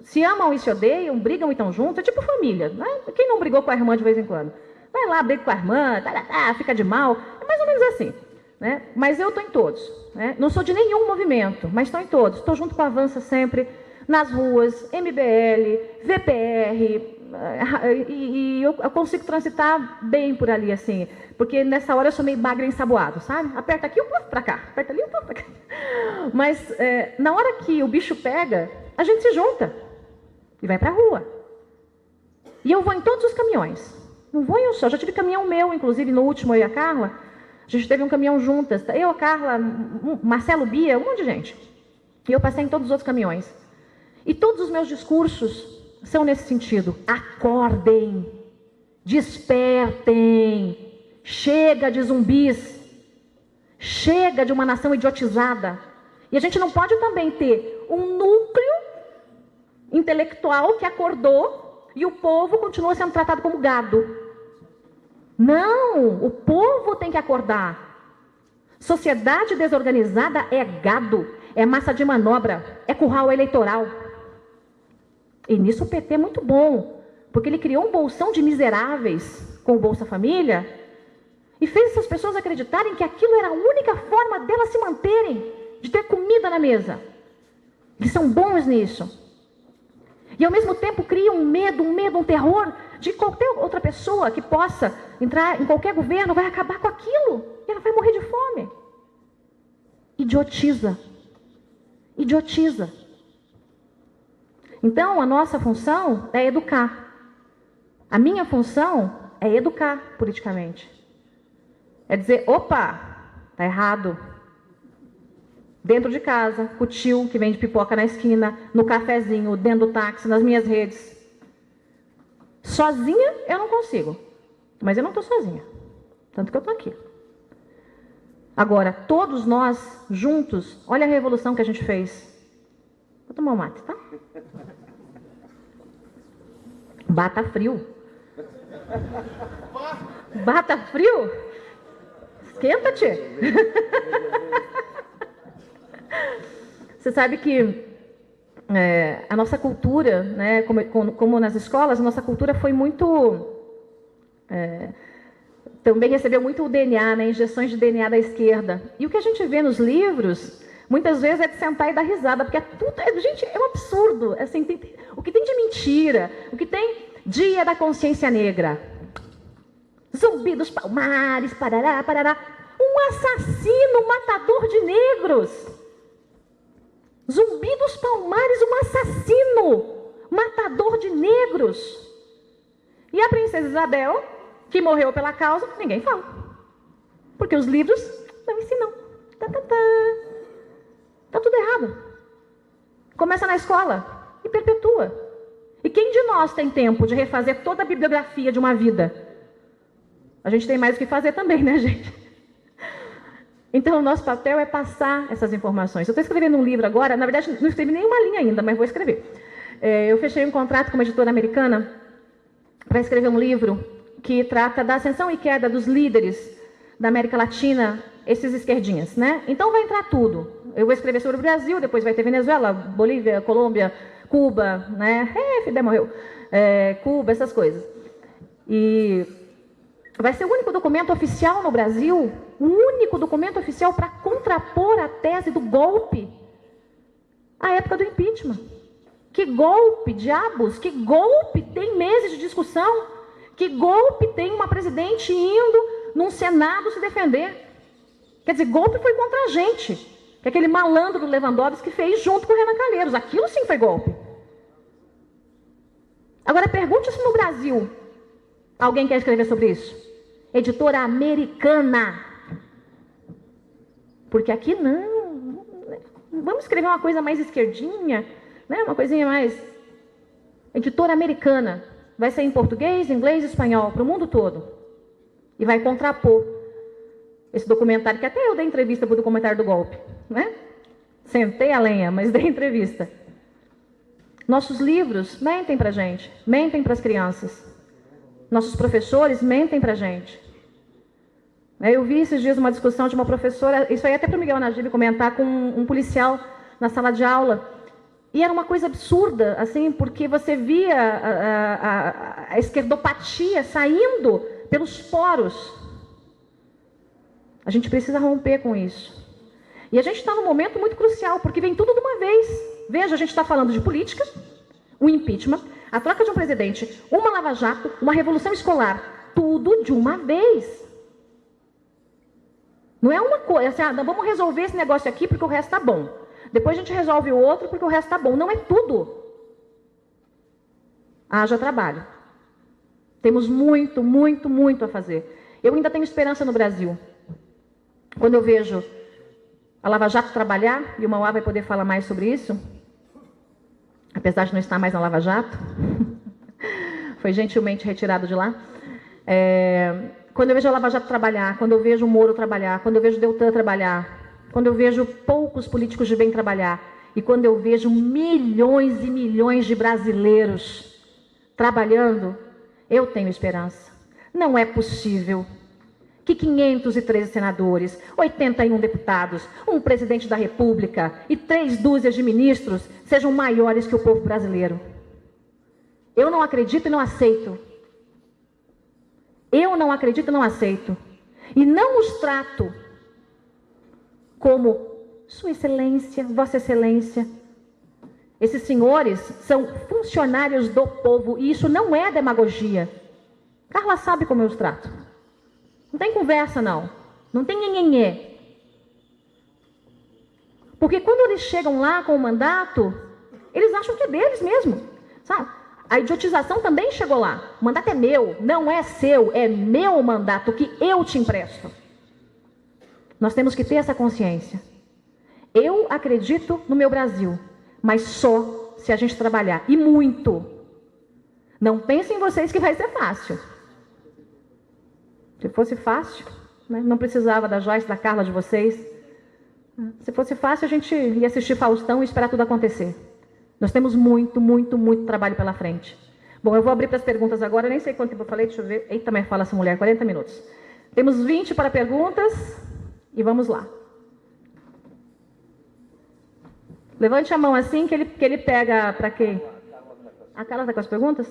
se amam e se odeiam, brigam e estão juntos, é tipo família. Né? Quem não brigou com a irmã de vez em quando? Vai lá, briga com a irmã, fica de mal. É mais ou menos assim. né? Mas eu estou em todos, né? Não sou de nenhum movimento, mas estou em todos. Estou junto com a Avança sempre, nas ruas, MBL, VPR, e eu consigo transitar bem por ali, assim, porque nessa hora eu sou meio bagre ensaboado, sabe? Aperta aqui, eu pulo para cá, aperta ali, eu pulo para cá. Mas na hora que o bicho pega, a gente se junta e vai para a rua. E eu vou em todos os caminhões. Não vou eu só, já tive caminhão meu, inclusive no último, eu e a Carla, a gente teve um caminhão juntas, eu, a Carla, Marcelo, Bia, um monte de gente. E eu passei em todos os outros caminhões. E todos os meus discursos são nesse sentido. Acordem, despertem, chega de zumbis, chega de uma nação idiotizada. E a gente não pode também ter um núcleo intelectual que acordou e o povo continua sendo tratado como gado. Não, o povo tem que acordar. Sociedade desorganizada é gado, é massa de manobra, é curral eleitoral. E nisso o PT é muito bom, porque ele criou um bolsão de miseráveis com o Bolsa Família e fez essas pessoas acreditarem que aquilo era a única forma delas se manterem, de ter comida na mesa. Eles são bons nisso. E ao mesmo tempo criam um medo, um terror de qualquer outra pessoa que possa entrar em qualquer governo, vai acabar com aquilo e ela vai morrer de fome. Idiotiza. Idiotiza. Então, a nossa função é educar. A minha função é educar politicamente. É dizer, opa, tá errado. Dentro de casa, com o tio que vende pipoca na esquina, no cafezinho, dentro do táxi, nas minhas redes. Sozinha eu não consigo. Mas eu não estou sozinha. Tanto que eu estou aqui. Agora, todos nós, juntos, olha a revolução que a gente fez. Vou tomar um mate, tá? Bata frio. Bata frio? Esquenta-te. Você sabe que a nossa cultura, né, como nas escolas, a nossa cultura foi muito... também recebeu muito o DNA, né, injeções de DNA da esquerda. E o que a gente vê nos livros, muitas vezes é de sentar e dar risada, porque gente, é um absurdo. Assim, o que tem de mentira, o que tem Dia da Consciência Negra, Zumbi dos Palmares, parará, parará. Um assassino, matador de negros. Zumbi dos Palmares, um assassino, matador de negros. E a princesa Isabel, que morreu pela causa, ninguém fala. Porque os livros não ensinam. Tá tudo errado. Começa na escola e perpetua. E quem de nós tem tempo de refazer toda a bibliografia de uma vida? A gente tem mais o que fazer também, né, gente? Então, o nosso papel é passar essas informações. Eu estou escrevendo um livro agora, na verdade, não escrevi nenhuma linha ainda, mas vou escrever. Eu fechei um contrato com uma editora americana para escrever um livro que trata da ascensão e queda dos líderes da América Latina, esses esquerdinhas, né? Então, vai entrar tudo. Eu vou escrever sobre o Brasil, depois vai ter Venezuela, Bolívia, Colômbia, Cuba, né? Fidel morreu. Cuba, essas coisas. E vai ser o único documento oficial no Brasil, o único documento oficial para contrapor a tese do golpe à época do impeachment. Que golpe, diabos, que golpe tem meses de discussão, que golpe tem uma presidente indo num Senado se defender. Quer dizer, golpe foi contra a gente, que aquele malandro do Lewandowski fez junto com o Renan Calheiros. Aquilo sim foi golpe. Agora, pergunte se no Brasil alguém quer escrever sobre isso. Editora americana. Porque aqui não. Vamos escrever uma coisa mais esquerdinha, né? Uma coisinha mais... Editora americana. Vai ser em português, inglês e espanhol, para o mundo todo. E vai contrapor esse documentário, que até eu dei entrevista para o documentário do golpe, né? Sentei a lenha, mas dei entrevista. Nossos livros mentem para a gente, mentem para as crianças. Nossos professores mentem para a gente. Eu vi esses dias uma discussão de uma professora, isso aí até para o Miguel Najib comentar, com um policial na sala de aula. E era uma coisa absurda, assim, porque você via a esquerdopatia saindo pelos poros. A gente precisa romper com isso. E a gente está num momento muito crucial, porque vem tudo de uma vez. Veja, a gente está falando de política, o impeachment, a troca de um presidente, uma lava-jato, uma revolução escolar, tudo de uma vez. Não é uma coisa, assim, vamos resolver esse negócio aqui porque o resto está bom. Depois a gente resolve o outro porque o resto está bom. Não é tudo. Haja trabalho. Temos muito, muito, muito a fazer. Eu ainda tenho esperança no Brasil. Quando eu vejo a Lava Jato trabalhar, e o Mauá vai poder falar mais sobre isso, apesar de não estar mais na Lava Jato, foi gentilmente retirado de lá. Quando eu vejo a Lava Jato trabalhar, quando eu vejo o Moro trabalhar, quando eu vejo o Deltan trabalhar, quando eu vejo poucos políticos de bem trabalhar, e quando eu vejo milhões e milhões de brasileiros trabalhando, eu tenho esperança. Não é possível que 513 senadores, 81 deputados, um presidente da República e 3 dúzias de ministros sejam maiores que o povo brasileiro. Eu não acredito e não aceito. Eu não acredito e não aceito. E não os trato como Sua Excelência, Vossa Excelência. Esses senhores são funcionários do povo e isso não é demagogia. Carla sabe como eu os trato. Não tem conversa, não. Não tem nhenhenhê. Porque quando eles chegam lá com o mandato, eles acham que é deles mesmo. Sabe? A idiotização também chegou lá. O mandato é meu, não é seu, é meu mandato que eu te empresto. Nós temos que ter essa consciência. Eu acredito no meu Brasil, mas só se a gente trabalhar. E muito. Não pensem vocês que vai ser fácil. Se fosse fácil, né, não precisava da Joyce, da Carla, de vocês. Se fosse fácil, a gente ia assistir Faustão e esperar tudo acontecer. Nós temos muito, muito, muito trabalho pela frente. Bom, eu vou abrir para as perguntas agora. Eu nem sei quanto tempo eu falei, deixa eu ver. Eita, mas fala essa mulher, 40 minutos. Temos 20 para perguntas e vamos lá. Levante a mão assim que ele pega para quem? A Carla está com as perguntas?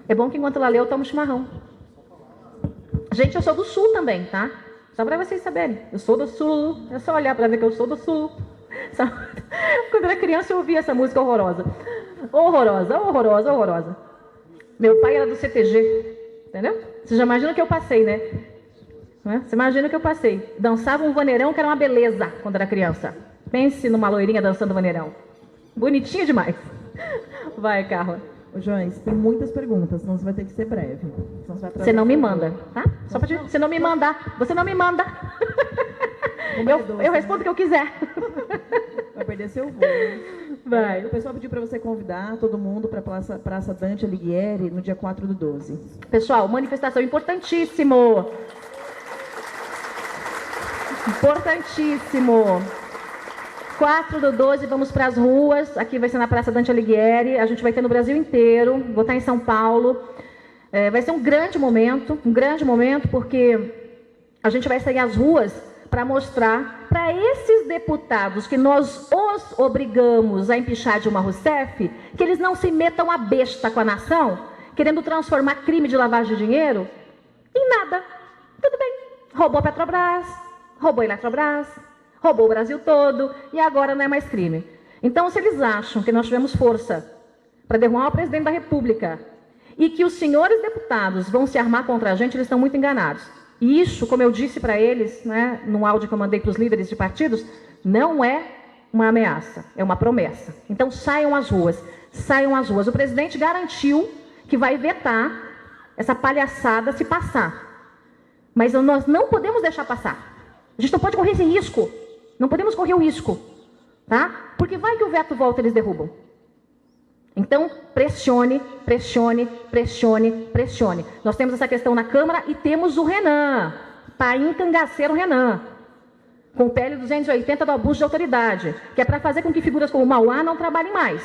É bom que enquanto ela lê, eu tomo chimarrão. Gente, eu sou do Sul também, tá? Só para vocês saberem. Eu sou do Sul. É só olhar para ver que eu sou do Sul. Quando eu era criança, eu ouvia essa música horrorosa. Horrorosa, horrorosa, horrorosa. Meu pai era do CTG. Entendeu? Você já imagina o que eu passei, né? Você imagina o que eu passei. Dançava um vaneirão que era uma beleza quando era criança. Pense numa loirinha dançando vaneirão. Bonitinha demais. Vai, Carla. Ô, Joyce, tem muitas perguntas, senão você vai ter que ser breve. Você não me manda, tá? Só pra você não me mandar. Você não me manda. Eu respondo o que eu quiser. Vai perder seu voo. Vai. O pessoal pediu para você convidar todo mundo para a Praça Dante Alighieri no dia 4/12. Pessoal, manifestação importantíssimo. Importantíssimo. 4/12, vamos para as ruas. Aqui vai ser na Praça Dante Alighieri. A gente vai ter no Brasil inteiro. Vou estar em São Paulo. Vai ser um grande momento, porque a gente vai sair às ruas para mostrar para esses deputados que nós os obrigamos a empichar Dilma Rousseff, que eles não se metam a besta com a nação, querendo transformar crime de lavagem de dinheiro em nada. Tudo bem. Roubou a Petrobras, roubou a Eletrobras, roubou o Brasil todo e agora não é mais crime. Então, se eles acham que nós tivemos força para derrubar o presidente da República e que os senhores deputados vão se armar contra a gente, eles estão muito enganados. E isso, como eu disse para eles, né, no áudio que eu mandei para os líderes de partidos, não é uma ameaça, é uma promessa. Então, saiam às ruas, saiam às ruas. O presidente garantiu que vai vetar essa palhaçada se passar. Mas nós não podemos deixar passar. A gente não pode correr esse risco. Não podemos correr o risco, tá? Porque vai que o veto volta e eles derrubam. Então, pressione, pressione, pressione, pressione. Nós temos essa questão na Câmara e temos o Renan, paim cangaceiro Renan, com o PL 280 do abuso de autoridade, que é para fazer com que figuras como o Mauá não trabalhem mais.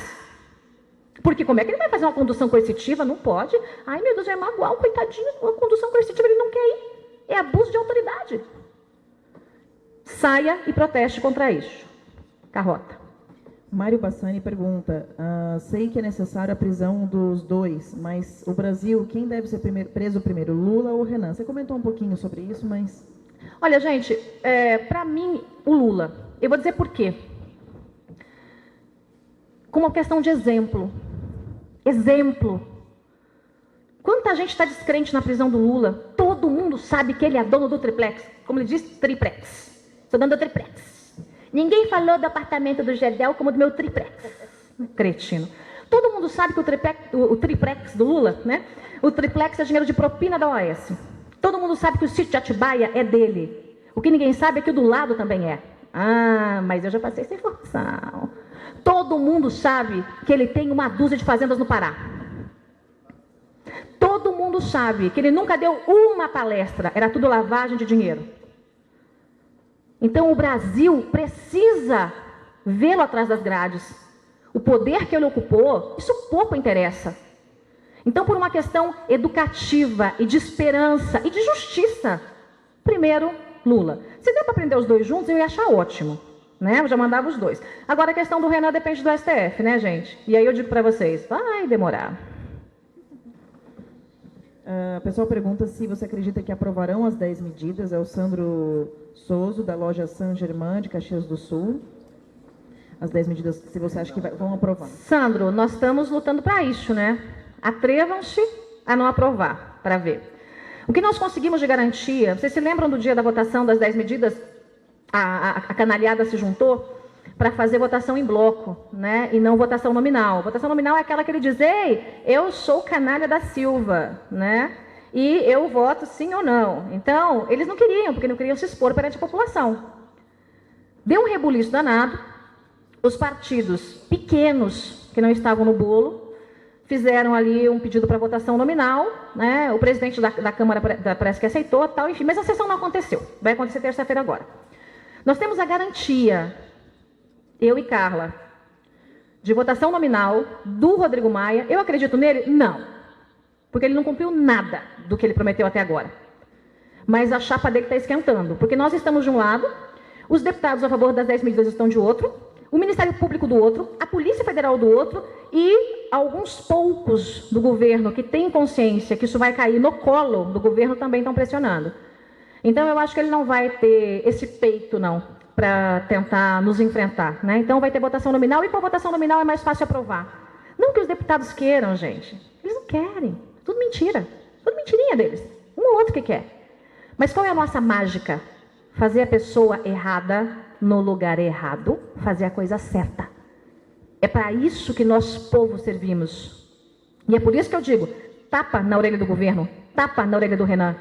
Porque como é que ele vai fazer uma condução coercitiva? Não pode. Ai, meu Deus, vai magoar um coitadinho, uma condução coercitiva, ele não quer ir. É abuso de autoridade. Saia e proteste contra isso. Carrota. Mário Bassani pergunta, sei que é necessária a prisão dos dois, mas o Brasil, quem deve ser preso primeiro, Lula ou Renan? Você comentou um pouquinho sobre isso, mas... Olha, gente, para mim, o Lula. Eu vou dizer por quê. Como uma questão de exemplo. Exemplo. Quanta gente está descrente na prisão do Lula? Todo mundo sabe que ele é dono do triplex. Como ele diz, triplex. Sou dono do triplex. Ninguém falou do apartamento do Gedel como do meu triplex. Cretino. Todo mundo sabe que o triplex do Lula, né? O triplex é dinheiro de propina da OAS. Todo mundo sabe que o sítio de Atibaia é dele. O que ninguém sabe é que o do lado também é. Ah, mas eu já passei essa informação. Todo mundo sabe que ele tem uma dúzia de fazendas no Pará. Todo mundo sabe que ele nunca deu uma palestra. Era tudo lavagem de dinheiro. Então, o Brasil precisa vê-lo atrás das grades. O poder que ele ocupou, isso pouco interessa. Então, por uma questão educativa e de esperança e de justiça, primeiro, Lula. Se der para prender os dois juntos, eu ia achar ótimo. Né? Eu já mandava os dois. Agora, a questão do Renan depende do STF, né, gente? E aí eu digo para vocês, vai demorar. O pessoal pergunta se você acredita que aprovarão as 10 medidas. É o Sandro Souza, da loja Saint-Germain, de Caxias do Sul. As 10 medidas, se você acha que vão aprovar. Sandro, nós estamos lutando para isso, né? Atrevam-se a não aprovar, para ver. O que nós conseguimos de garantia, vocês se lembram do dia da votação das 10 medidas? A canalhada se juntou para fazer votação em bloco, né? E não votação nominal. Votação nominal é aquela que ele diz, ei, eu sou canalha da Silva, né? E eu voto sim ou não. Então, eles não queriam, porque não queriam se expor perante a população. Deu um rebuliço danado. Os partidos pequenos, que não estavam no bolo, fizeram ali um pedido para votação nominal, né? O presidente da Câmara parece que aceitou, tal, enfim, mas a sessão não aconteceu. Vai acontecer terça-feira agora. Nós temos a garantia, eu e Carla, de votação nominal do Rodrigo Maia. Eu acredito nele? Não. Porque ele não cumpriu nada do que ele prometeu até agora. Mas a chapa dele está esquentando. Porque nós estamos de um lado, os deputados a favor das 10 medidas estão de outro, o Ministério Público do outro, a Polícia Federal do outro e alguns poucos do governo que têm consciência que isso vai cair no colo do governo também estão pressionando. Então, eu acho que ele não vai ter esse peito, não, para tentar nos enfrentar, né? Então, vai ter votação nominal, e com a votação nominal é mais fácil aprovar. Não que os deputados queiram, gente. Eles não querem. Tudo mentira. Tudo mentirinha deles. Um ou outro que quer. Mas qual é a nossa mágica? Fazer a pessoa errada no lugar errado, fazer a coisa certa. É para isso que nós, povo, servimos. E é por isso que eu digo, tapa na orelha do governo, tapa na orelha do Renan.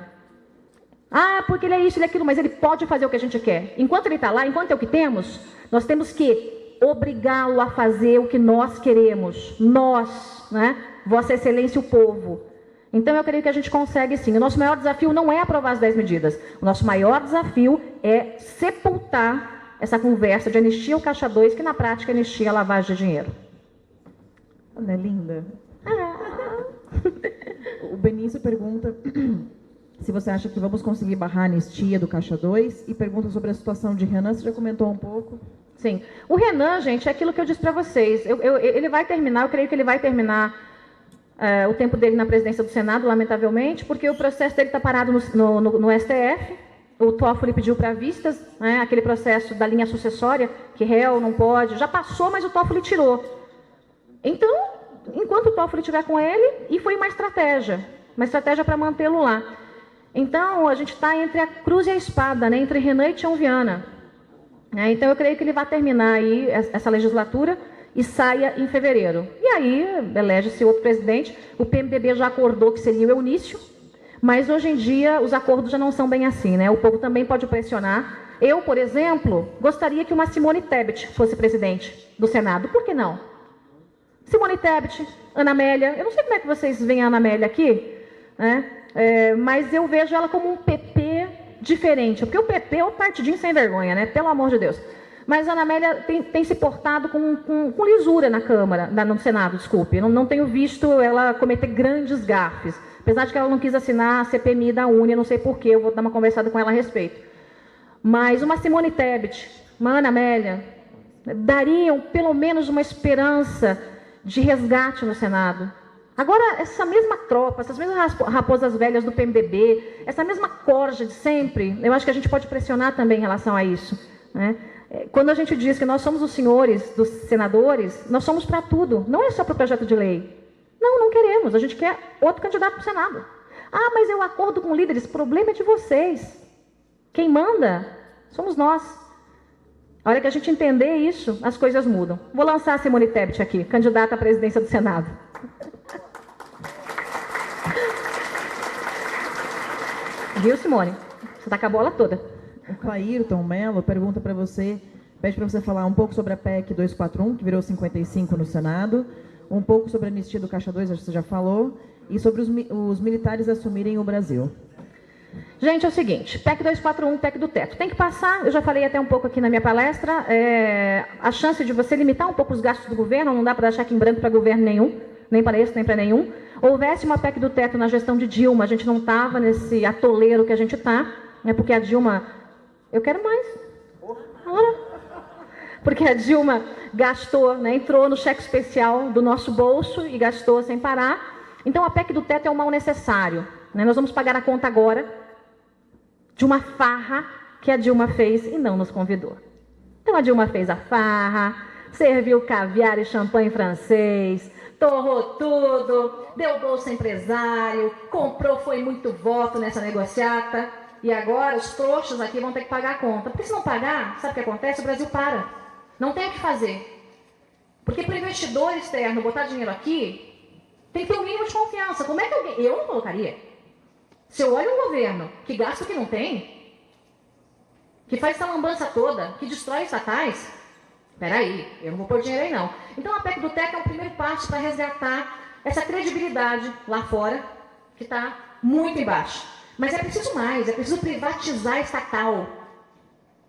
Ah, porque ele é isso, ele é aquilo, mas ele pode fazer o que a gente quer. Enquanto ele está lá, enquanto é o que temos, nós temos que obrigá-lo a fazer o que nós queremos. Nós, né? Vossa Excelência, o povo. Então, eu creio que a gente consegue sim. O nosso maior desafio não é aprovar as 10 medidas. O nosso maior desafio é sepultar essa conversa de anistia ao Caixa 2, que na prática anistia a lavagem de dinheiro. Ana, é linda. O Benício pergunta se você acha que vamos conseguir barrar a anistia do Caixa 2 e pergunta sobre a situação de Renan. Você já comentou um pouco. Sim. O Renan, gente, é aquilo que eu disse para vocês. Ele vai terminar, eu creio que ele vai terminar o tempo dele na presidência do Senado, lamentavelmente, porque o processo dele está parado no STF. O Toffoli pediu para vistas, né, aquele processo da linha sucessória, que réu não pode. Já passou, mas o Toffoli tirou. Então, enquanto o Toffoli estiver com ele, e foi uma estratégia para mantê-lo lá. Então, a gente está entre a cruz e a espada, né, entre Renan e Tião Viana. Então, eu creio que ele vai terminar aí essa legislatura e saia em fevereiro. E aí, elege-se outro presidente. O PMDB já acordou que seria o Eunício, mas hoje em dia os acordos já não são bem assim, né? O povo também pode pressionar. Eu, por exemplo, gostaria que uma Simone Tebet fosse presidente do Senado. Por que não? Simone Tebet, Ana Amélia. Eu não sei como é que vocês veem a Ana Amélia aqui, né? Mas eu vejo ela como um PP diferente. Porque o PP é o partidinho sem vergonha, né? Pelo amor de Deus. Mas a Ana Amélia tem se portado com lisura na Câmara, no Senado, desculpe. Não tenho visto ela cometer grandes gafes. Apesar de que ela não quis assinar a CPMI da UNE, não sei porquê, eu vou dar uma conversada com ela a respeito. Mas uma Simone Tebet, uma Ana Amélia, dariam pelo menos uma esperança de resgate no Senado. Agora, essa mesma tropa, essas mesmas raposas velhas do PMDB, essa mesma corja de sempre, eu acho que a gente pode pressionar também em relação a isso, né? Quando a gente diz que nós somos os senhores dos senadores, nós somos para tudo, não é só para o projeto de lei. Não, não queremos, a gente quer outro candidato para o Senado. Ah, mas eu acordo com líderes, o problema é de vocês. Quem manda somos nós. A hora que a gente entender isso, as coisas mudam. Vou lançar a Simone Tebet aqui, candidata à presidência do Senado. Viu, Simone? Você tá com a bola toda. O Clairton Mello pergunta para você, pede para você falar um pouco sobre a PEC 241, que virou 55 no Senado, um pouco sobre a anistia do Caixa 2, acho que você já falou, e sobre os militares assumirem o Brasil. Gente, é o seguinte, PEC 241, PEC do teto. Tem que passar, eu já falei até um pouco aqui na minha palestra, a chance de você limitar um pouco os gastos do governo, não dá para dar cheque em branco para governo nenhum, nem para esse, nem para nenhum. Houvesse uma PEC do teto na gestão de Dilma, a gente não estava nesse atoleiro que a gente está, né, porque a Dilma... Eu quero mais. Porque a Dilma gastou, né, entrou no cheque especial do nosso bolso e gastou sem parar. Então, a PEC do teto é um mal necessário, né? Nós vamos pagar a conta agora de uma farra que a Dilma fez e não nos convidou. Então, a Dilma fez a farra, serviu caviar e champanhe francês, torrou tudo, deu bolsa empresário, comprou, foi muito voto nessa negociata. E agora os trouxas aqui vão ter que pagar a conta. Porque se não pagar, sabe o que acontece? O Brasil para. Não tem o que fazer. Porque para o investidor externo botar dinheiro aqui, tem que ter um mínimo de confiança. Como é que alguém... Eu não colocaria. Se eu olho um governo que gasta o que não tem, que faz essa lambança toda, que destrói estatais, peraí, eu não vou pôr dinheiro aí não. Então a PEC do teto é um primeiro passo para resgatar essa credibilidade lá fora, que está muito embaixo. Mas é preciso mais, é preciso privatizar a estatal.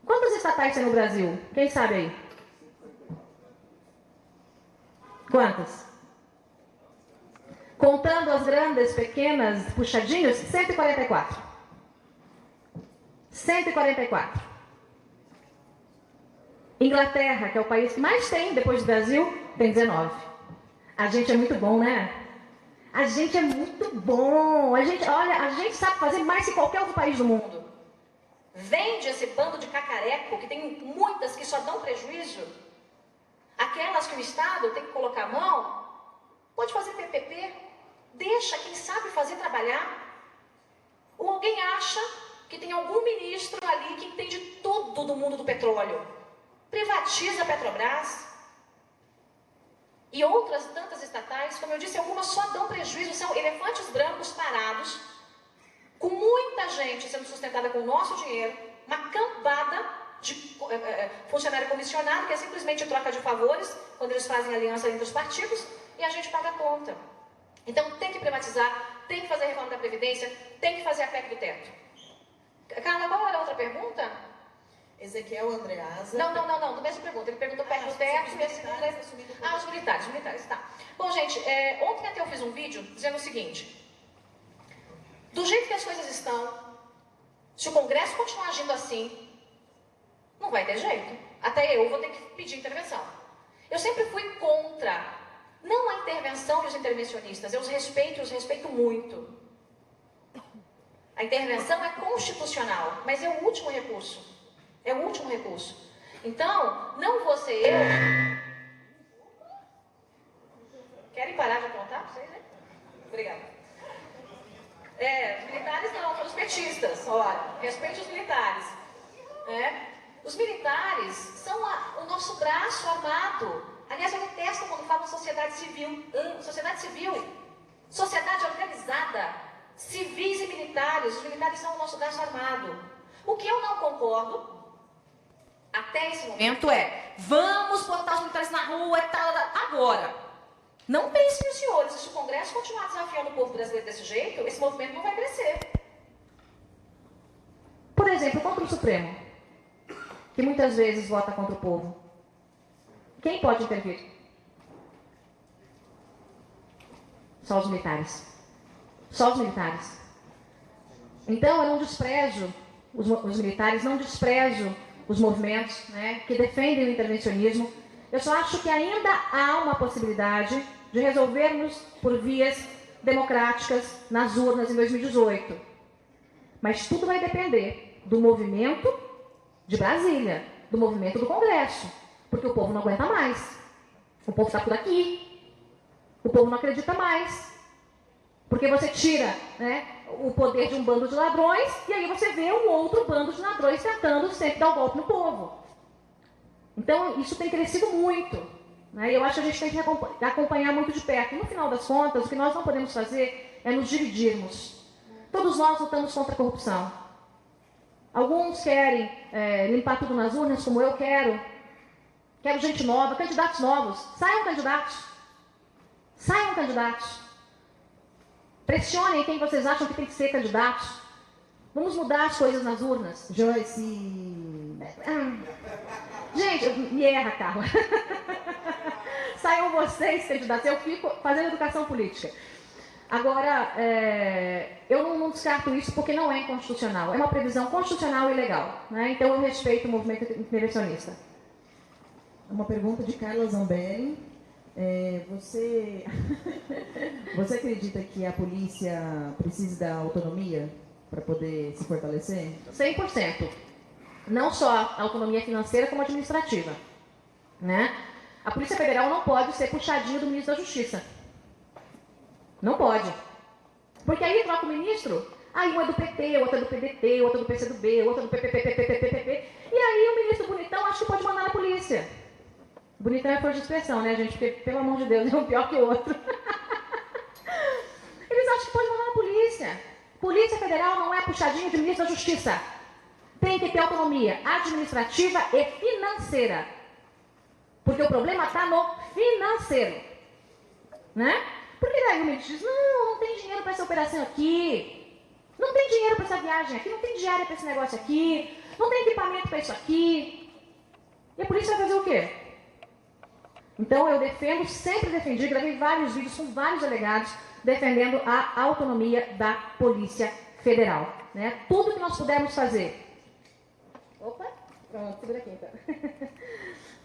Quantas estatais tem no Brasil? Quem sabe aí? Quantas? Contando as grandes, pequenas, puxadinhos, 144. 144. Inglaterra, que é o país que mais tem, depois do Brasil, tem 19. A gente é muito bom, né? A gente é muito bom. A gente sabe fazer mais que qualquer outro país do mundo. Vende esse bando de cacareco, que tem muitas que só dão prejuízo. Aquelas que o Estado tem que colocar a mão, pode fazer PPP, deixa quem sabe fazer trabalhar. Ou alguém acha que tem algum ministro ali que entende tudo do mundo do petróleo. Privatiza a Petrobras. E outras tantas estatais, como eu disse, algumas só dão prejuízo, são elefantes brancos parados, com muita gente sendo sustentada com o nosso dinheiro, uma cambada de funcionário comissionado, que é simplesmente troca de favores, quando eles fazem aliança entre os partidos, e a gente paga a conta. Então tem que privatizar, tem que fazer a reforma da Previdência, tem que fazer a PEC do teto. Carla, qual era a outra pergunta? Ezequiel Andreasa. Não, do mesmo pergunta. Ele perguntou PEC do teto. Os militares, tá. Bom, gente, ontem até eu fiz um vídeo dizendo o seguinte: do jeito que as coisas estão, se o Congresso continuar agindo assim, não vai ter jeito. Até eu vou ter que pedir intervenção. Eu sempre fui contra, não a intervenção dos intervencionistas, eu os respeito muito. A intervenção é constitucional, mas é o último recurso. É o último recurso. Então, não vou ser eu. Querem parar de apontar para vocês, né? Obrigada. Os militares não, são os petistas. Olha, respeite os militares. Os militares são o nosso braço armado. Aliás, eu detesto quando falam sociedade civil. Sociedade civil. Sociedade organizada. Civis e militares. Os militares são o nosso braço armado. O que eu não concordo até esse momento vamos botar os militares na rua e tal, agora. Não pensem os senhores, se o Congresso continuar desafiando o povo brasileiro desse jeito, esse movimento não vai crescer. Por exemplo, contra o Supremo, que muitas vezes vota contra o povo. Quem pode intervir? Só os militares. Só os militares. Então, eu não desprezo os militares, não desprezo os movimentos, né, que defendem o intervencionismo. Eu só acho que ainda há uma possibilidade de resolvermos por vias democráticas nas urnas em 2018. Mas tudo vai depender do movimento de Brasília, do movimento do Congresso, porque o povo não aguenta mais. O povo está por aqui. O povo não acredita mais. Porque você tira, né, o poder de um bando de ladrões e aí você vê um outro bando de ladrões tentando sempre dar o golpe no povo. Então, isso tem crescido muito. Né? E eu acho que a gente tem que acompanhar muito de perto. No final das contas, o que nós não podemos fazer é nos dividirmos. Todos nós lutamos contra a corrupção. Alguns querem limpar tudo nas urnas, como eu quero. Quero gente nova, candidatos novos. Saiam candidatos. Saiam candidatos. Pressionem quem vocês acham que tem que ser candidatos. Vamos mudar as coisas nas urnas. Joyce. Gente, me erra, Carla. Saiam vocês candidatos. Eu fico fazendo educação política. Agora, eu não descarto isso porque não é inconstitucional. É uma previsão constitucional e legal. Né? Então, eu respeito o movimento intervencionista. Uma pergunta de Carla Zambelli. Você acredita que a polícia precisa da autonomia para poder se fortalecer? 100%. Não só a autonomia financeira, como administrativa. Né? A Polícia Federal não pode ser puxadinha do ministro da Justiça. Não pode. Porque aí troca o ministro, aí um é do PT, outro é do PDT, outro é do PCdoB, outro é do PPPPPPPP. E aí o ministro bonitão acha que pode mandar na polícia. Bonitão é força de expressão, né, gente? Porque, pelo amor de Deus, é um pior que o outro. Eles acham que pode mandar na polícia. Polícia Federal não é puxadinha de ministro da Justiça. Tem que ter autonomia administrativa e financeira. Porque o problema está no financeiro. Né? Porque daí o ministro diz, não tem dinheiro para essa operação aqui. Não tem dinheiro para essa viagem aqui. Não tem diária para esse negócio aqui. Não tem equipamento para isso aqui. E a polícia vai fazer o quê? Então, eu defendo, sempre defendi, gravei vários vídeos com vários delegados defendendo a autonomia da Polícia Federal. Né? Tudo que nós pudermos fazer. Opa, pronto, segura aqui então.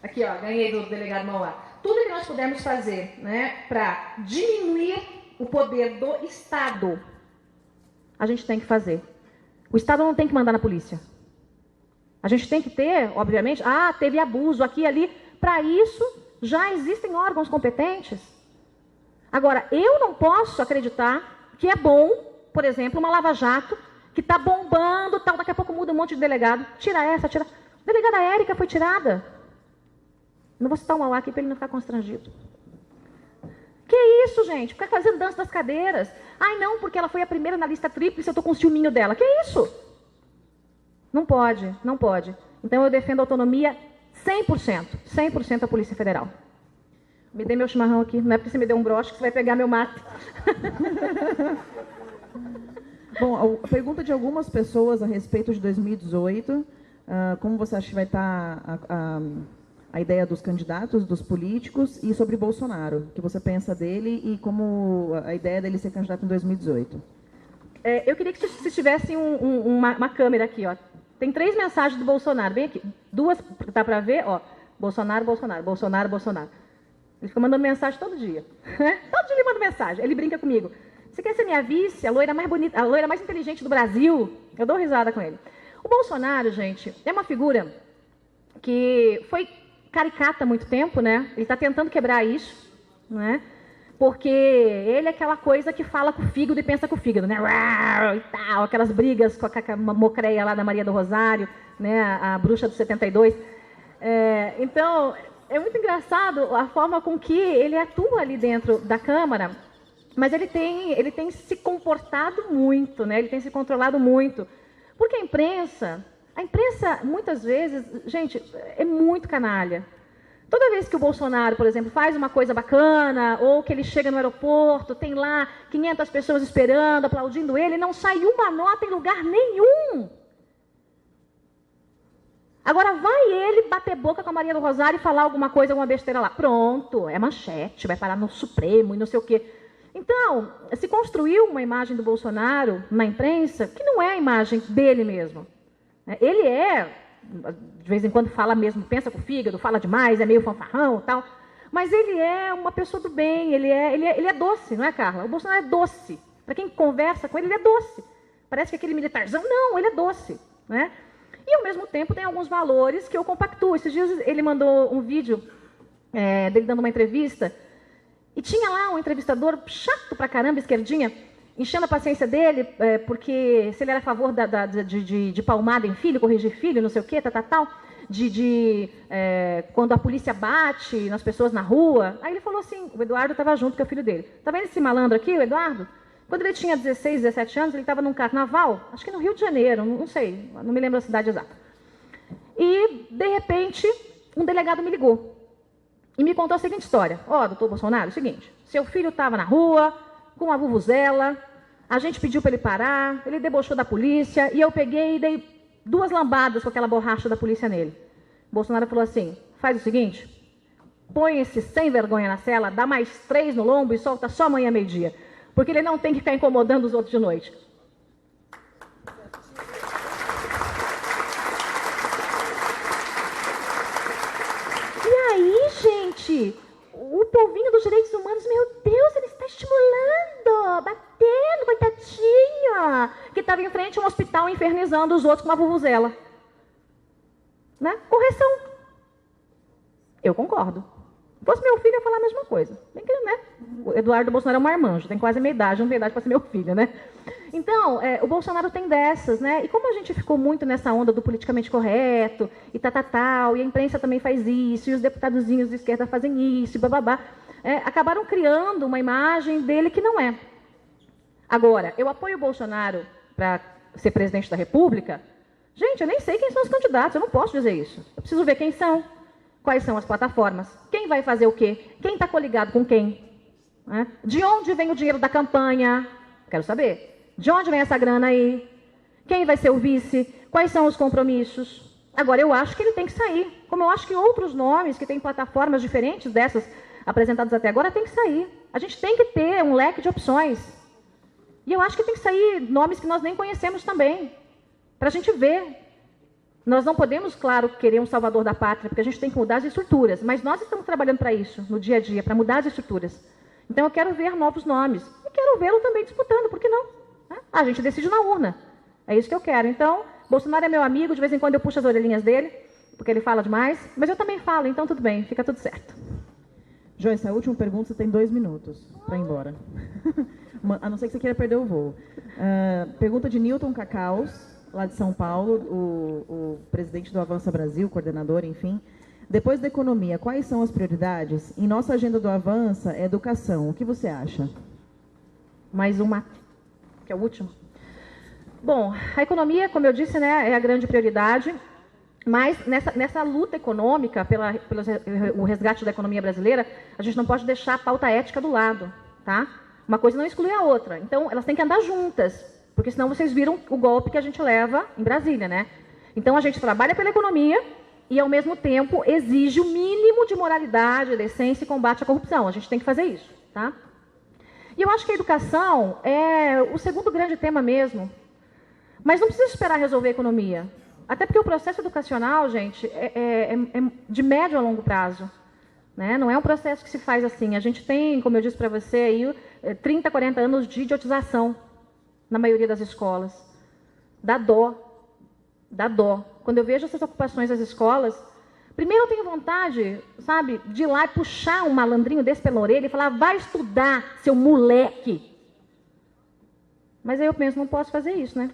Aqui, ó, ganhei do delegado Mauá. Tudo que nós pudermos fazer, né, para diminuir o poder do Estado, a gente tem que fazer. O Estado não tem que mandar na polícia. A gente tem que ter, obviamente, teve abuso aqui e ali. Para isso, já existem órgãos competentes. Agora, eu não posso acreditar que é bom, por exemplo, uma lava-jato que está bombando, tal, daqui a pouco muda um monte de delegado. Tira essa, tira... A delegada Érica foi tirada. Não vou citar o Mauá aqui para ele não ficar constrangido. Que isso, gente? Ficar fazendo dança das cadeiras. Ai, não, porque ela foi a primeira na lista tríplice, eu estou com o ciúminho dela. Que isso? Não pode, não pode. Então, eu defendo a autonomia 100%. 100% da Polícia Federal. Me dê meu chimarrão aqui. Não é porque você me deu um broche que você vai pegar meu mate. Bom, a pergunta de algumas pessoas a respeito de 2018. Como você acha que vai estar a ideia dos candidatos, dos políticos, e sobre Bolsonaro? O que você pensa dele e como a ideia dele ser candidato em 2018? Eu queria que vocês tivessem uma câmera aqui, ó. Tem 3 mensagens do Bolsonaro, bem aqui. 2, dá para ver, ó. Bolsonaro, Bolsonaro, Bolsonaro, Bolsonaro. Ele fica mandando mensagem todo dia. Todo dia ele manda mensagem. Ele brinca comigo. Você quer ser minha vice? A loira mais bonita, a loira mais inteligente do Brasil? Eu dou risada com ele. O Bolsonaro, gente, é uma figura que foi caricata há muito tempo, né? Ele está tentando quebrar isso, né? Porque ele é aquela coisa que fala com o fígado e pensa com o fígado, né? E tal, aquelas brigas com a mocreia lá da Maria do Rosário, né? A bruxa do 72. Então, é muito engraçado a forma com que ele atua ali dentro da Câmara, mas ele tem se comportado muito, né? Ele tem se controlado muito. Porque a imprensa, muitas vezes, gente, é muito canalha. Toda vez que o Bolsonaro, por exemplo, faz uma coisa bacana, ou que ele chega no aeroporto, tem lá 500 pessoas esperando, aplaudindo ele, não sai uma nota em lugar nenhum. Agora vai ele bater boca com a Maria do Rosário e falar alguma coisa, alguma besteira lá. Pronto, é manchete, vai parar no Supremo e não sei o quê. Então, se construiu uma imagem do Bolsonaro na imprensa que não é a imagem dele mesmo. Ele é De vez em quando fala mesmo, pensa com o fígado, fala demais, é meio fanfarrão e tal. Mas ele é uma pessoa do bem, ele é doce, não é, Carla? O Bolsonaro é doce. Para quem conversa com ele, ele é doce. Parece que aquele militarzão, não, ele é doce, né? E, ao mesmo tempo, tem alguns valores que eu compactuo. Esses dias ele mandou um vídeo dele dando uma entrevista, e tinha lá um entrevistador chato pra caramba, esquerdinha, enchendo a paciência dele, porque se ele era a favor de palmada em filho, corrigir filho, não sei o quê, tal, quando a polícia bate nas pessoas na rua. Aí ele falou assim, o Eduardo estava junto, que é o filho dele. Tá vendo esse malandro aqui, o Eduardo? Quando ele tinha 16, 17 anos, ele estava num carnaval, acho que no Rio de Janeiro, não sei, não me lembro a cidade exata. E, de repente, um delegado me ligou e me contou a seguinte história. Doutor Bolsonaro, é o seguinte, seu filho estava na rua, com uma vuvuzela, a gente pediu para ele parar, ele debochou da polícia, e eu peguei e dei 2 lambadas com aquela borracha da polícia nele. Bolsonaro falou assim, faz o seguinte, põe esse sem vergonha na cela, dá mais 3 no lombo e solta só amanhã meio-dia, porque ele não tem que ficar incomodando os outros de noite. E aí, gente, o povinho dos direitos humanos, meu Deus, ele está estimulando, batendo, coitadinha, que estava em frente a um hospital infernizando os outros com uma vuvuzela. Né? Correção. Eu concordo. Se fosse meu filho, eu ia falar a mesma coisa. Bem que, né? O Eduardo Bolsonaro é um marmanjo, tem quase a minha idade, não tem idade para ser meu filho, né? Então, o Bolsonaro tem dessas, né? E como a gente ficou muito nessa onda do politicamente correto, e tal, e a imprensa também faz isso, e os deputadozinhos de esquerda fazem isso, e bababá, acabaram criando uma imagem dele que não é. Agora, eu apoio o Bolsonaro para ser presidente da República? Gente, eu nem sei quem são os candidatos, eu não posso dizer isso. Eu preciso ver quem são. Quais são as plataformas? Quem vai fazer o quê? Quem está coligado com quem? De onde vem o dinheiro da campanha? Quero saber. De onde vem essa grana aí? Quem vai ser o vice? Quais são os compromissos? Agora, eu acho que ele tem que sair. Como eu acho que outros nomes que têm plataformas diferentes dessas apresentadas até agora têm que sair. A gente tem que ter um leque de opções. E eu acho que tem que sair nomes que nós nem conhecemos também, para a gente ver. Nós não podemos, claro, querer um salvador da pátria, porque a gente tem que mudar as estruturas, mas nós estamos trabalhando para isso, no dia a dia, para mudar as estruturas. Então, eu quero ver novos nomes. E quero vê-lo também disputando, por que não? A gente decide na urna. É isso que eu quero. Então, Bolsonaro é meu amigo, de vez em quando eu puxo as orelhinhas dele, porque ele fala demais, mas eu também falo, então tudo bem, fica tudo certo. Joyce, a última pergunta, você tem 2 minutos para ir embora. A não ser que você queira perder o voo. Pergunta de Newton Cacaus, lá de São Paulo, o presidente do Avança Brasil, coordenador, enfim. Depois da economia, quais são as prioridades? Em nossa agenda do Avança é educação. O que você acha? Mais uma, que é o último. Bom, a economia, como eu disse, né, é a grande prioridade, mas nessa luta econômica, pelo resgate da economia brasileira, a gente não pode deixar a pauta ética do lado, tá? Uma coisa não exclui a outra. Então, elas têm que andar juntas, porque senão vocês viram o golpe que a gente leva em Brasília, né? Então, a gente trabalha pela economia e, ao mesmo tempo, exige o mínimo de moralidade, decência e combate à corrupção. A gente tem que fazer isso, tá? E eu acho que a educação é o segundo grande tema mesmo. Mas não precisa esperar resolver a economia. Até porque o processo educacional, gente, é de médio a longo prazo. Né? Não é um processo que se faz assim. A gente tem, como eu disse para você, aí, 30, 40 anos de idiotização na maioria das escolas. Dá dó. Dá dó. Quando eu vejo essas ocupações das escolas, primeiro eu tenho vontade, sabe, de ir lá e puxar um malandrinho desse pela orelha e falar, vai estudar, seu moleque. Mas aí eu penso, não posso fazer isso, né?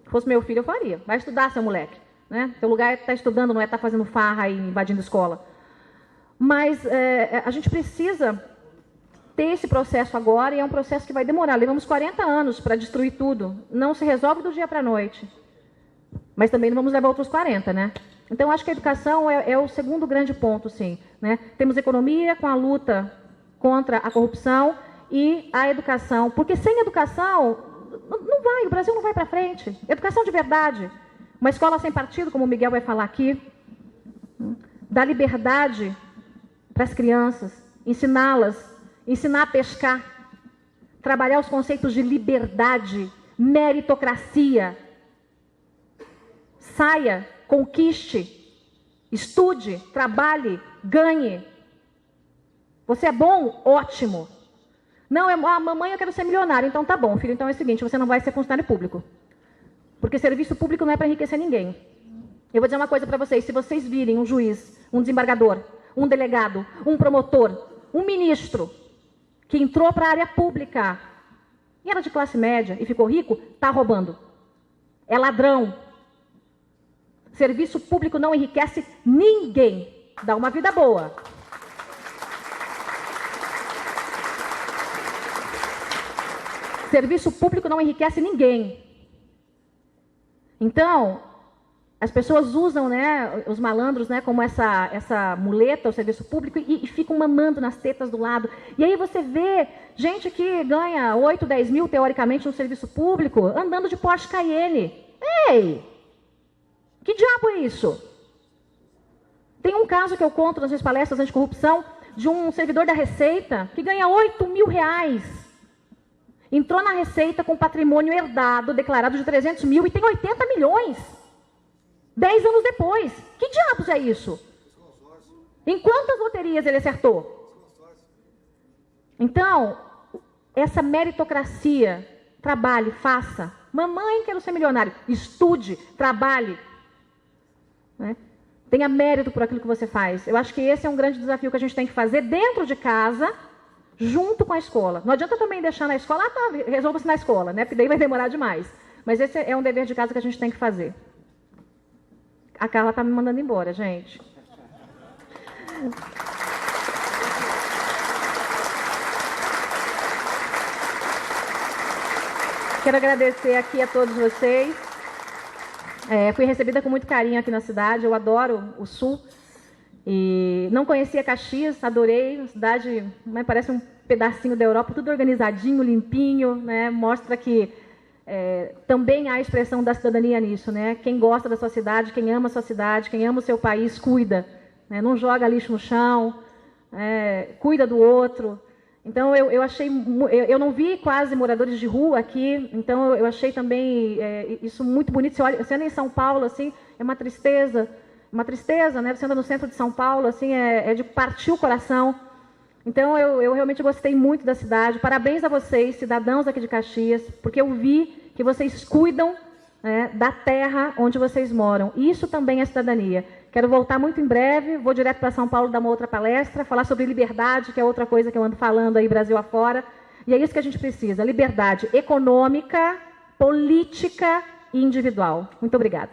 Se fosse meu filho, eu faria. Vai estudar, seu moleque. Né? Seu lugar é estar estudando, não é estar fazendo farra e invadindo escola. Mas a gente precisa ter esse processo agora e é um processo que vai demorar. Levamos 40 anos para destruir tudo. Não se resolve do dia para a noite. Mas também não vamos levar outros 40, né? Então, acho que a educação é o segundo grande ponto, sim. Né? Temos economia com a luta contra a corrupção e a educação. Porque sem educação, não vai, o Brasil não vai para frente. Educação de verdade. Uma escola sem partido, como o Miguel vai falar aqui, dá liberdade para as crianças, ensiná-las, ensinar a pescar, trabalhar os conceitos de liberdade, meritocracia. Saia conquiste, estude, trabalhe, ganhe. Você é bom? Ótimo. Não, mamãe, eu quero ser milionário. Então tá bom, filho. Então é o seguinte, você não vai ser funcionário público. Porque serviço público não é para enriquecer ninguém. Eu vou dizer uma coisa para vocês. Se vocês virem um juiz, um desembargador, um delegado, um promotor, um ministro que entrou para a área pública e era de classe média e ficou rico, está roubando. É ladrão. Serviço público não enriquece ninguém. Dá uma vida boa. Serviço público não enriquece ninguém. Então, as pessoas usam, né, os malandros, né, como essa muleta, o serviço público, e ficam mamando nas tetas do lado. E aí você vê gente que ganha 8, 10 mil, teoricamente, no serviço público, andando de Porsche Cayenne. Ei! Que diabo é isso? Tem um caso que eu conto nas minhas palestras anticorrupção, de um servidor da Receita que ganha 8 mil reais. Entrou na Receita com patrimônio herdado, declarado de 300 mil e tem 80 milhões. 10 anos depois. Que diabos é isso? Em quantas loterias ele acertou? Então, essa meritocracia, trabalhe, faça. Mamãe, quero ser milionário. Estude, trabalhe. Né? Tenha mérito por aquilo que você faz. Eu acho que esse é um grande desafio que a gente tem que fazer dentro de casa, junto com a escola. Não adianta também deixar na escola, resolva-se na escola, né? Porque daí vai demorar demais. Mas esse é um dever de casa que a gente tem que fazer. A Carla está me mandando embora, gente. Quero agradecer aqui a todos vocês. Fui recebida com muito carinho aqui na cidade. Eu adoro o Sul. E não conhecia Caxias, adorei. A cidade, né, parece um pedacinho da Europa, tudo organizadinho, limpinho, né? Mostra que também há expressão da cidadania nisso, né? Quem gosta da sua cidade, quem ama a sua cidade, quem ama o seu país, cuida, né? Não joga lixo no chão, cuida do outro. Então, eu não vi quase moradores de rua aqui, então eu achei também isso muito bonito. Você anda em São Paulo, assim, é uma tristeza, né? Você anda no centro de São Paulo, assim, é de partir o coração. Então, eu realmente gostei muito da cidade. Parabéns a vocês, cidadãos aqui de Caxias, porque eu vi que vocês cuidam, né, da terra onde vocês moram. Isso também é cidadania. Quero voltar muito em breve, vou direto para São Paulo dar uma outra palestra, falar sobre liberdade, que é outra coisa que eu ando falando aí Brasil afora. E é isso que a gente precisa, liberdade econômica, política e individual. Muito obrigada.